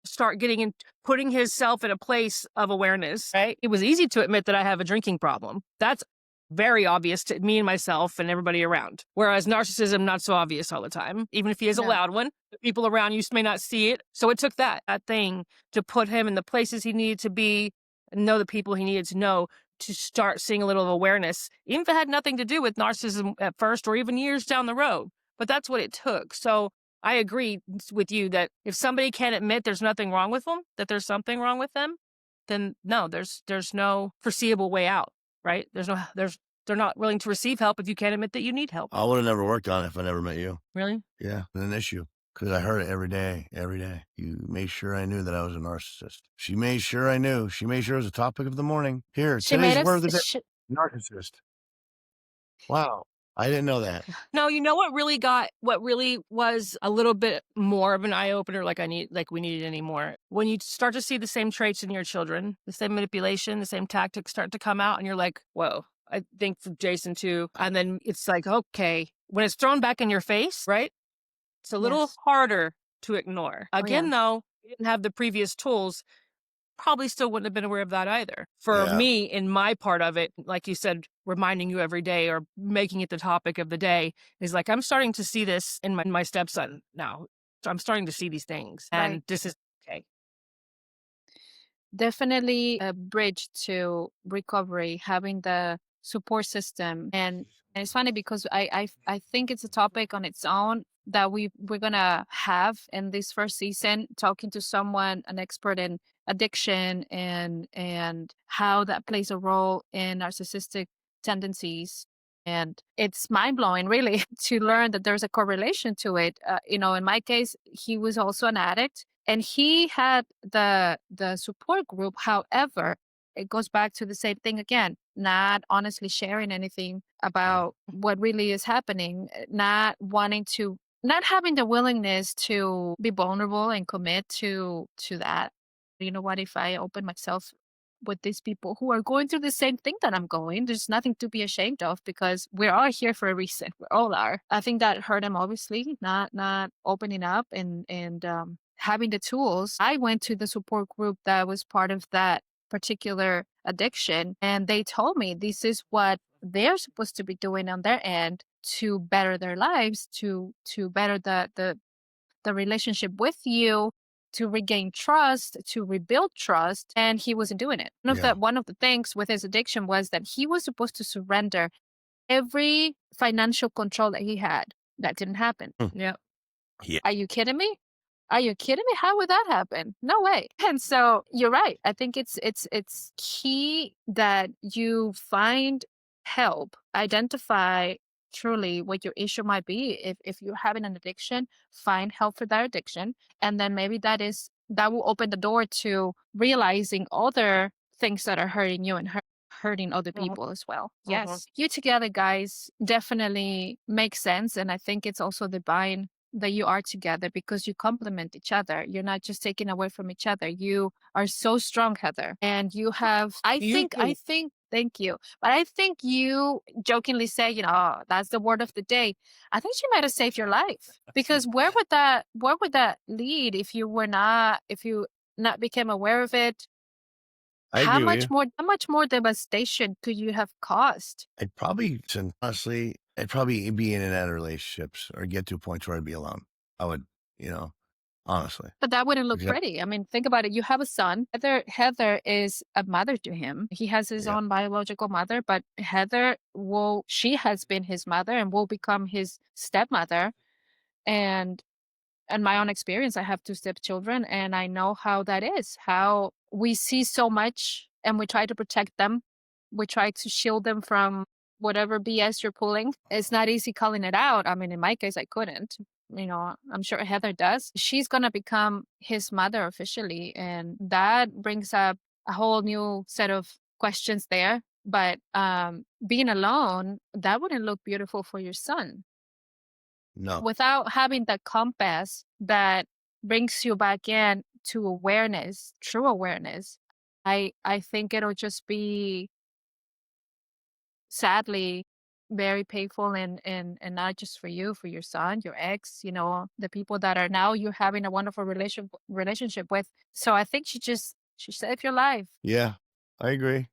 start getting in, putting himself in a place of awareness, right? It was easy to admit that I have a drinking problem. That's very obvious to me and myself and everybody around. Whereas narcissism, not so obvious all the time. Even if he is a loud one, the people around you may not see it. So it took that thing to put him in the places he needed to be, and know the people he needed to know, to start seeing a little awareness, even if it had nothing to do with narcissism at first or even years down the road. But that's what it took. So I agree with you that if somebody can't admit there's nothing wrong with them, that there's something wrong with them, then no, there's no foreseeable way out, right? There's they're not willing to receive help if you can't admit that you need help. I would have never worked on it if I never met you. Really? Yeah, an issue. Because I heard it every day, every day. You made sure I knew that I was a narcissist. She made sure I knew. She made sure it was a topic of the morning. Here, She made today's word of the it. day, narcissist. Wow, I didn't know that. No, you know what really was a little bit more of an eye opener, like we needed anymore. When you start to see the same traits in your children, the same manipulation, the same tactics start to come out, and you're like, whoa, I think for Jason too. And then it's like, okay, when it's thrown back in your face, right? It's a little Yes. harder to ignore. Again, yeah. though, you didn't have the previous tools, probably still wouldn't have been aware of that either. For Yeah. me, in my part of it, like you said, reminding you every day or making it the topic of the day is like, I'm starting to see this in my stepson now. So I'm starting to see these things. And Right. this is okay. Definitely a bridge to recovery, having the support system. And it's funny because I think it's a topic on its own that we're gonna have in this first season, talking to someone, an expert in addiction and how that plays a role in narcissistic tendencies. And it's mind blowing, really, to learn that there's a correlation to it. In my case, he was also an addict, and he had the support group. However, it goes back to the same thing again, not honestly sharing anything about what really is happening, not having the willingness to be vulnerable and commit to that. You know what, if I open myself with these people who are going through the same thing that I'm going, there's nothing to be ashamed of because we're all here for a reason. We all are. I think that hurt him, obviously, not opening up and having the tools. I went to the support group that was part of that particular addiction, and they told me this is what they're supposed to be doing on their end to better their lives, to better the relationship with you, to regain trust, to rebuild trust, and he wasn't doing it. One of the things with his addiction was that he was supposed to surrender every financial control that he had. That didn't happen. Yeah. Are you kidding me? Are you kidding me? How would that happen? No way. And so you're right. I think it's key that you find help, identify truly what your issue might be. If you're having an addiction, find help for that addiction. And then maybe that will open the door to realizing other things that are hurting you and hurting other people as well. Yes. You together, guys, definitely make sense. And I think it's also divine that you are together because you complement each other. You're not just taking away from each other. You are so strong, Heather. And you have, I think, thank you. But I think you jokingly say, oh, that's the word of the day. I think she might have saved your life because where would that lead if you not became aware of it? How much more devastation could you have caused? I'd probably be in and out of relationships or get to a point where I'd be alone. I would, honestly. But that wouldn't look pretty. I mean, think about it. You have a son. Heather is a mother to him. He has his own biological mother, but Heather she has been his mother and will become his stepmother. And my own experience, I have 2 stepchildren, and I know how that is, how we see so much and we try to protect them. We try to shield them from whatever BS you're pulling. It's not easy calling it out. I mean, in my case, I couldn't. I'm sure Heather does. She's going to become his mother officially. And that brings up a whole new set of questions there. But being alone, that wouldn't look beautiful for your son. No. Without having the compass that brings you back in to awareness, true awareness, I think it'll just be sadly very painful and not just for you, for your son, your ex, the people that are now you're having a wonderful relationship with. So I think she saved your life. Yeah, I agree.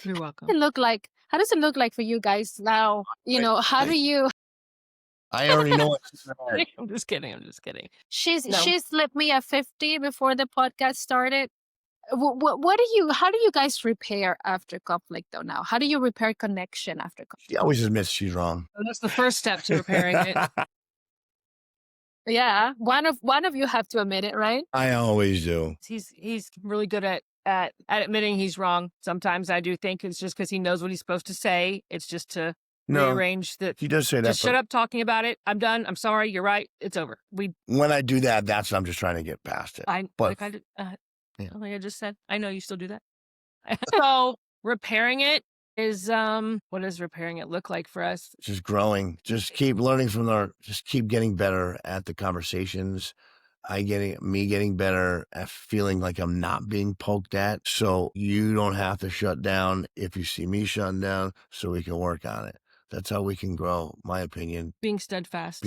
You're welcome. How does it look like for you guys now? How do you? I already know what. I'm just kidding. She slipped me a 50 before the podcast started. How do you guys repair after conflict though now? How do you repair connection after conflict? She always admits she's wrong. Well, that's the first step to repairing it. Yeah. One of you have to admit it, right? I always do. He's really good at at admitting he's wrong. Sometimes I do think it's just because he knows what he's supposed to say. It's just to rearrange the. He does say that. Just shut up talking about it. I'm done. I'm sorry. You're right. It's over. When I do that, that's I'm just trying to get past it. Like I just said, I know you still do that. So repairing it is what does repairing it look like for us? Just growing. Just keep learning from just keep getting better at the conversations. Me getting better at feeling like I'm not being poked at. So you don't have to shut down if you see me shutting down, so we can work on it. That's how we can grow, my opinion. Being steadfast.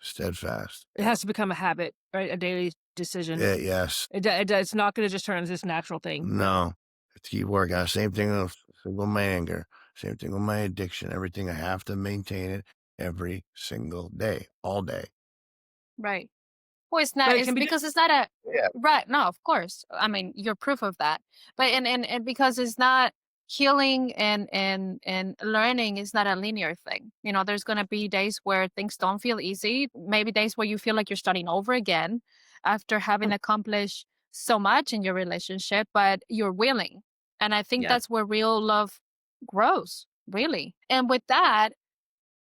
Steadfast. It has to become a habit, right? A daily decision. Yeah, yes. It's not going to just turn into this natural thing. No. Let's keep working on it. Same thing with my anger. Same thing with my addiction. Everything, I have to maintain it every single day, all day. Right. Well, it's not. It's because it's not a right. No, of course. I mean, you're proof of that. But and because it's not healing and learning is not a linear thing. You know, there's gonna be days where things don't feel easy. Maybe days where you feel like you're starting over again after having accomplished so much in your relationship, but you're willing. And I think that's where real love grows, really. And with that,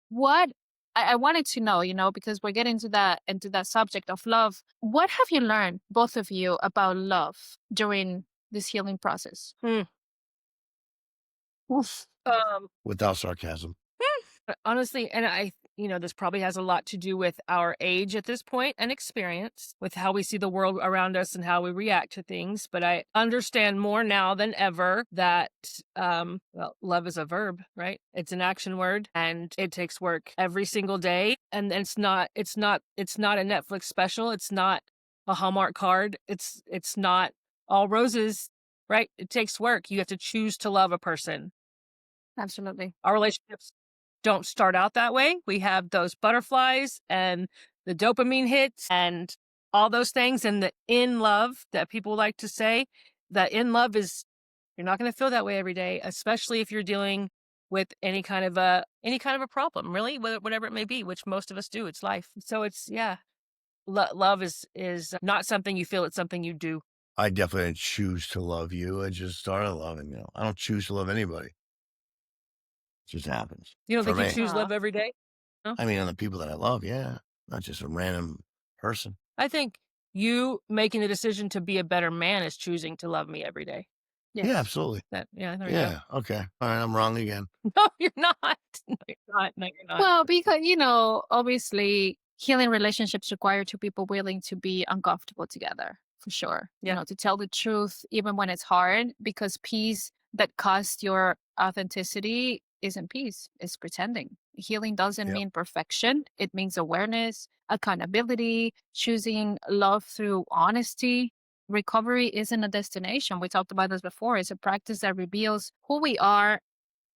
what I wanted to know, you know, because we're getting into that subject of love. What have you learned, both of you, about love during this healing process? Without sarcasm. Honestly, and this probably has a lot to do with our age at this point and experience with how we see the world around us and how we react to things. But I understand more now than ever that, love is a verb, right? It's an action word and it takes work every single day. And it's not a Netflix special. It's not a Hallmark card. It's not all roses, right? It takes work. You have to choose to love a person. Absolutely. Our relationships don't start out that way. We have those butterflies and the dopamine hits and all those things, and the in love that people like to say. That in love is, you're not going to feel that way every day, especially if you're dealing with any kind of a problem, really, whatever it may be, which most of us do. It's life. So it's love is not something you feel; it's something you do. I definitely didn't choose to love you. I just started loving you. I don't choose to love anybody. Just happens. You don't think you choose love every day? No? I mean, on the people that I love, yeah. Not just a random person. I think you making the decision to be a better man is choosing to love me every day. Yes. Yeah, absolutely. There you go. Okay. All right, I'm wrong again. No, you're not. No, you're not. Well, because, obviously healing relationships require two people willing to be uncomfortable together, for sure. Yeah. To tell the truth, even when it's hard, because peace that costs your authenticity isn't peace, it's pretending. Healing doesn't mean perfection. It means awareness, accountability, choosing love through honesty. Recovery isn't a destination. We talked about this before. It's a practice that reveals who we are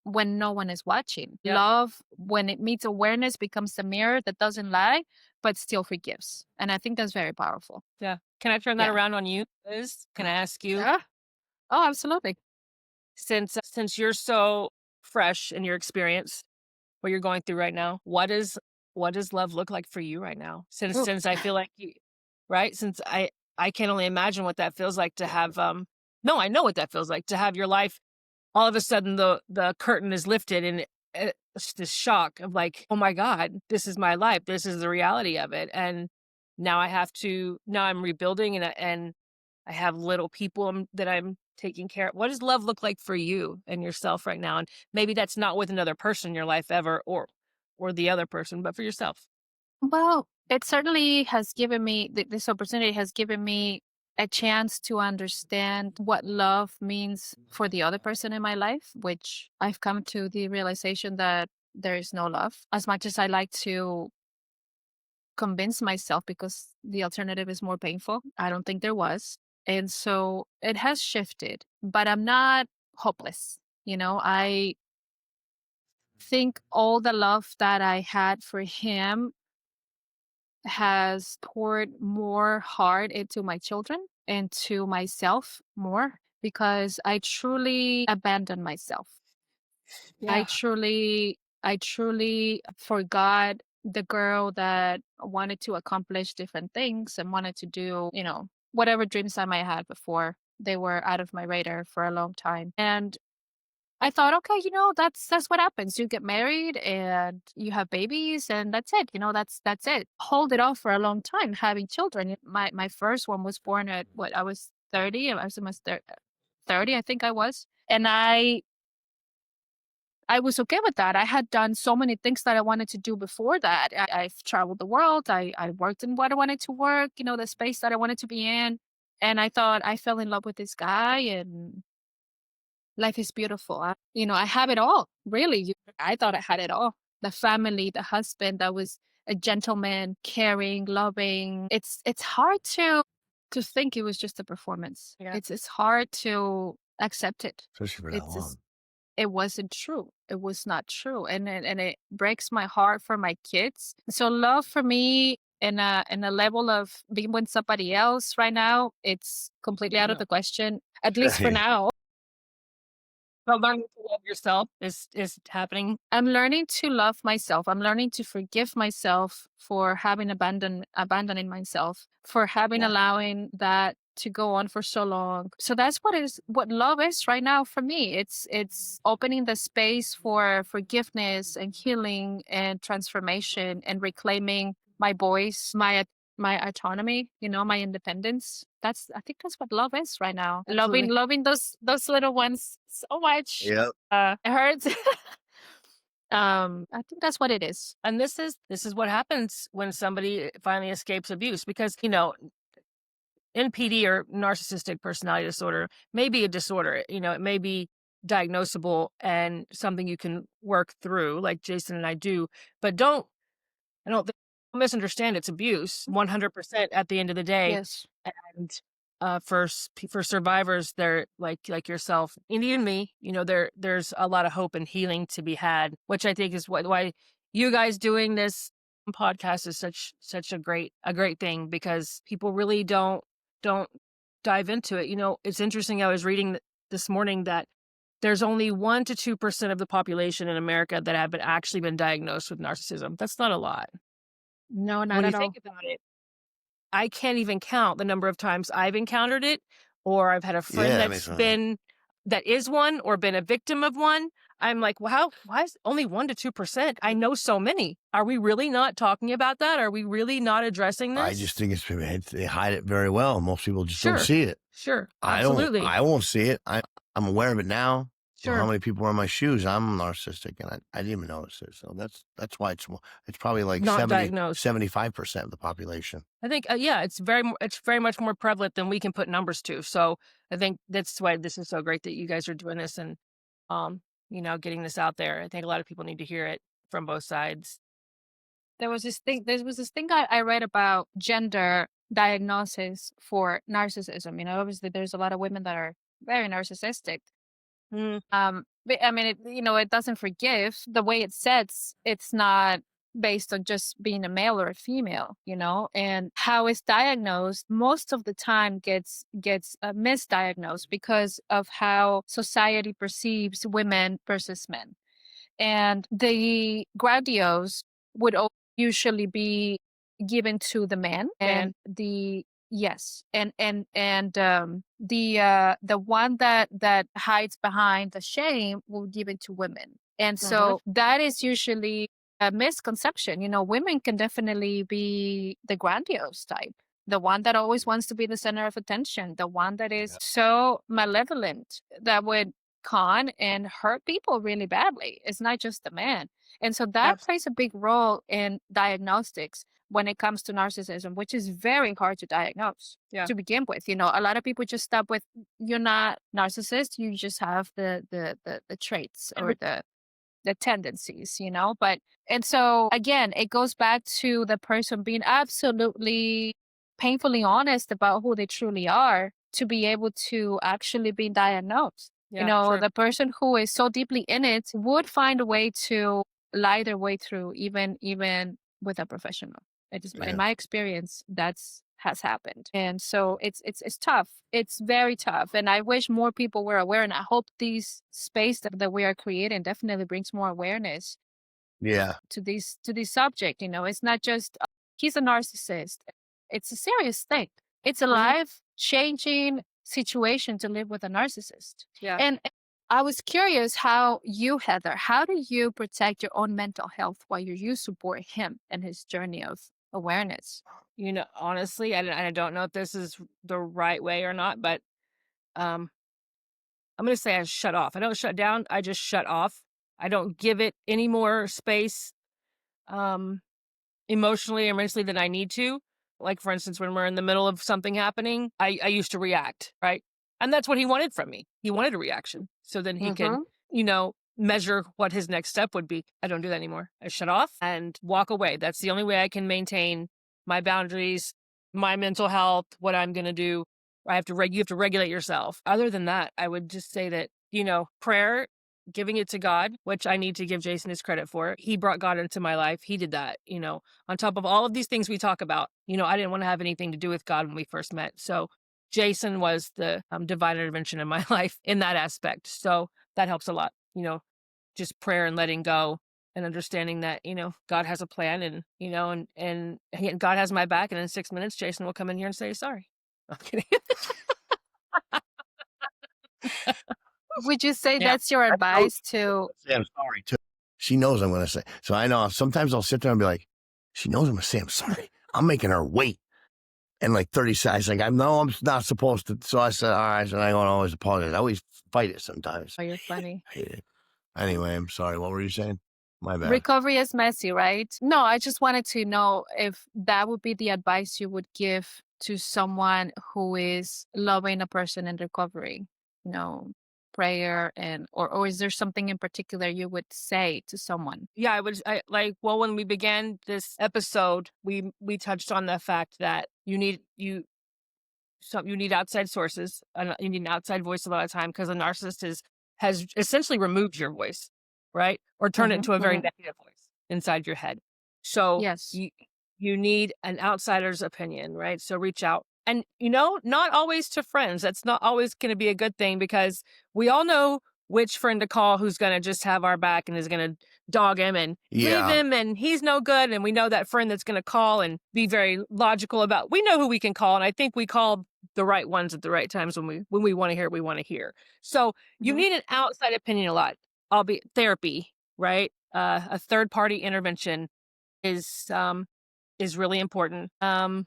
when no one is watching. Yep. Love, when it meets awareness, becomes the mirror that doesn't lie, but still forgives. And I think that's very powerful. Yeah. Can I turn that around on you, Liz? Can I ask you? Yeah. Oh, absolutely. Since you're so fresh in your experience, what you're going through right now, what does love look like for you right now? Since I feel like you, right? Since I can only imagine what that feels like to have, no, I know what that feels like to have your life. All of a sudden the curtain is lifted and it's this shock of like, oh my God, this is my life. This is the reality of it. And now I'm rebuilding and I have little people that I'm taking care of. What does love look like for you and yourself right now? And maybe that's not with another person in your life ever or the other person, but for yourself. Well, it certainly has given me, this opportunity has given me a chance to understand what love means for the other person in my life, which I've come to the realization that there is no love. As much as I like to convince myself, because the alternative is more painful, I don't think there was. And so it has shifted, but I'm not hopeless. I think all the love that I had for him has poured more heart into my children and to myself more, because I truly abandoned myself. Yeah. I truly forgot the girl that wanted to accomplish different things and wanted to do, whatever dreams I might have had before. they were out of my radar for a long time. And I thought, okay, that's what happens. You get married and you have babies, and that's it. That's it. Hold it off for a long time, having children. My first one was born at I was 30. I was almost 30, I think I was. And I was okay with that. I had done so many things that I wanted to do before that. I've traveled the world. I worked in what I wanted to work, the space that I wanted to be in. And I thought I fell in love with this guy, and life is beautiful. I have it all, really. I thought I had it all. The family, the husband that was a gentleman, caring, loving. It's hard to think it was just a performance. Yeah. It's hard to accept it. Especially for that long. It wasn't true. It was not true. And it breaks my heart for my kids. So love for me in a level of being with somebody else right now, it's completely out of the question, at least for now. But learning to love yourself is happening. I'm learning to love myself. I'm learning to forgive myself for having abandoning myself, for having allowing that to go on for so long. So that's what love is right now for me. It's opening the space for forgiveness and healing and transformation and reclaiming my voice, my autonomy, my independence. I think that's what love is right now. Absolutely. Loving those little ones so much. Yep. It hurts. I think that's what it is. And this is what happens when somebody finally escapes abuse, because NPD, or narcissistic personality disorder, may be a disorder. It may be diagnosable and something you can work through, like Jason and I do. But don't misunderstand, it's abuse 100% at the end of the day. Yes. And for survivors, they're like yourself and even me, there's a lot of hope and healing to be had, which I think is why you guys doing this podcast is such a great thing, because people really don't dive into it. It's interesting. I was reading this morning that there's only 1 to 2% of the population in America that have actually been diagnosed with narcissism. That's not a lot. No, not When you at all. think about it, I can't even count the number of times I've encountered it, or I've had a friend that is one, or been a victim of one. I'm like, wow, why is only 1 to 2%? I know so many. Are we really not talking about that? Are we really not addressing this? I just think they hide it very well. Most people just don't see it. Sure, absolutely. I won't see it. I'm aware of it now. Sure. How many people wear my shoes? I'm narcissistic, and I didn't even notice it. So that's why it's probably like Not diagnosed. 75% of the population. I think, it's very much more prevalent than we can put numbers to. So I think that's why this is so great that you guys are doing this and, getting this out there. I think a lot of people need to hear it from both sides. There was this thing I read about gender diagnosis for narcissism. Obviously there's a lot of women that are very narcissistic. But I mean, it doesn't forgive. The way it sets, it's not based on just being a male or a female, and how it's diagnosed most of the time gets misdiagnosed because of how society perceives women versus men. And the grandiose would usually be given to the man, and the the one that hides behind the shame will give it to women. And so that is usually a misconception. Women can definitely be the grandiose type, the one that always wants to be the center of attention, the one that is so malevolent that would con and hurt people really badly. It's not just the man. And so that plays a big role in diagnostics when it comes to narcissism, which is very hard to diagnose to begin with. A lot of people just stop with, you're not narcissist, you just have the traits or the tendencies, and so again, it goes back to the person being absolutely painfully honest about who they truly are to be able to actually be diagnosed. The person who is so deeply in it would find a way to lie their way through, even with a professional. In my experience, has happened. And so it's tough. It's very tough. And I wish more people were aware. And I hope these space that we are creating definitely brings more awareness to this subject. It's not just, he's a narcissist. It's a serious thing. It's a life-changing situation to live with a narcissist. Yeah. And I was curious how you, Heather, how do you protect your own mental health while you support him and his journey of awareness? Honestly, I don't know if this is the right way or not, but um, I'm going to say I shut off. I don't shut down. I just shut off. I don't give it any more space um, emotionally or mentally than I need to. Like, for instance, when we're in the middle of something happening, I used to react, right? And that's what he wanted from me. He wanted a reaction. So then he could, measure what his next step would be. I don't do that anymore. I shut off and walk away. That's the only way I can maintain my boundaries, my mental health, what I'm going to do. You have to regulate yourself. Other than that, I would just say that, prayer, giving it to God, which I need to give Jason his credit for. He brought God into my life. He did that, on top of all of these things we talk about. I didn't want to have anything to do with God when we first met. So Jason was the divine intervention in my life in that aspect. So that helps a lot, just prayer and letting go and understanding that, God has a plan and God has my back. And in 6 minutes, Jason will come in here and say, sorry. I'm kidding. Would you say Yeah. that's your advice to? Say I'm sorry too. She knows I'm going to say. So I know sometimes I'll sit there and be like, she knows I'm going to say I'm sorry. I'm making her wait. And like 30 seconds, like, I'm not supposed to. So I said, all right. So I don't always apologize. I always fight it sometimes. Oh, you're funny. I hate it. Anyway, I'm sorry. What were you saying? My bad. Recovery is messy, right? No, I just wanted to know if that would be the advice you would give to someone who is loving a person in recovery, prayer or is there something in particular you would say to someone? Yeah, when we began this episode, we touched on the fact that you need outside sources. You need an outside voice a lot of time because a narcissist has essentially removed your voice, right? Or turned it into a very negative voice inside your head. So Yes. you need an outsider's opinion, right? So reach out. And, not always to friends. That's not always going to be a good thing because we all know which friend to call who's going to just have our back and is going to dog him and leave him and he's no good. And we know that friend that's going to call and be very logical about, we know who we can call. And I think we call the right ones at the right times when we want to hear what we want to hear. So you need an outside opinion a lot. Albeit therapy, right? A third party intervention is really important. And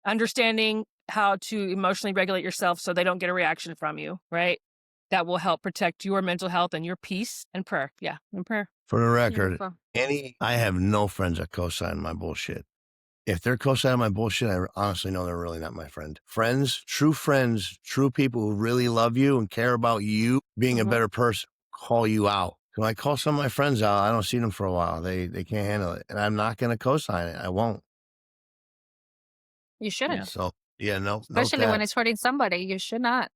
understanding how to emotionally regulate yourself so they don't get a reaction from you, right? That will help protect your mental health and your peace and prayer. Yeah, and prayer. For the record, Beautiful. I have no friends that co-sign my bullshit. If they're co-signing my bullshit, I honestly know they're really not my friend. Friends, true people who really love you and care about you being a better person, call you out. When I call some of my friends out, I don't see them for a while. They can't handle it. And I'm not going to co-sign it. I won't. You shouldn't. Yeah. So, no. Especially when it's hurting somebody, you should not.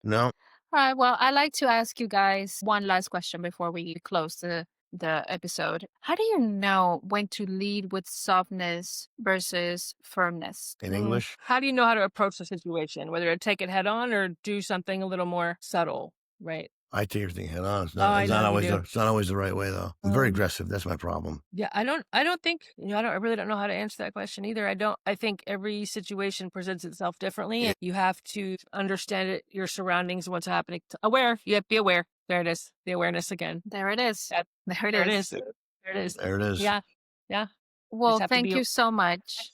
No. All right. Well, I'd like to ask you guys one last question before we close the episode. How do you know when to lead with softness versus firmness? In English? How do you know how to approach the situation, whether to take it head on or do something a little more subtle, right? I take everything head on. It's not always the right way though. I'm very aggressive. That's my problem. Yeah, I don't think, I really don't know how to answer that question either. I think every situation presents itself differently and you have to understand it, your surroundings, what's happening. You have to be aware. There it is. The awareness again. There it is. There it is. There it is. There it is. Yeah. Yeah. Well, thank you so much.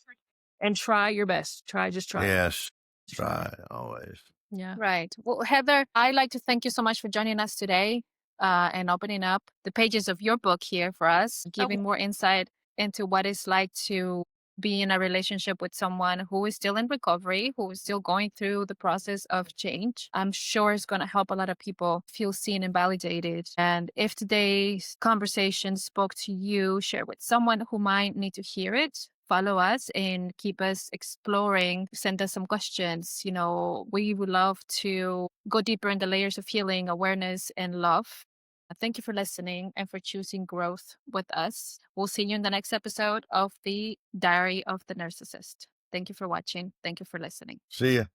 And try your best. Just try. Yes. Try always. Yeah. Right. Well, Heather, I'd like to thank you so much for joining us today and opening up the pages of your book here for us, giving more insight into what it's like to be in a relationship with someone who is still in recovery, who is still going through the process of change. I'm sure it's going to help a lot of people feel seen and validated. And if today's conversation spoke to you, share with someone who might need to hear it. Follow us and keep us exploring. Send us some questions. We would love to go deeper in the layers of healing, awareness, and love. Thank you for listening and for choosing growth with us. We'll see you in the next episode of the Diary of the Narcissist. Thank you for watching. Thank you for listening. See ya.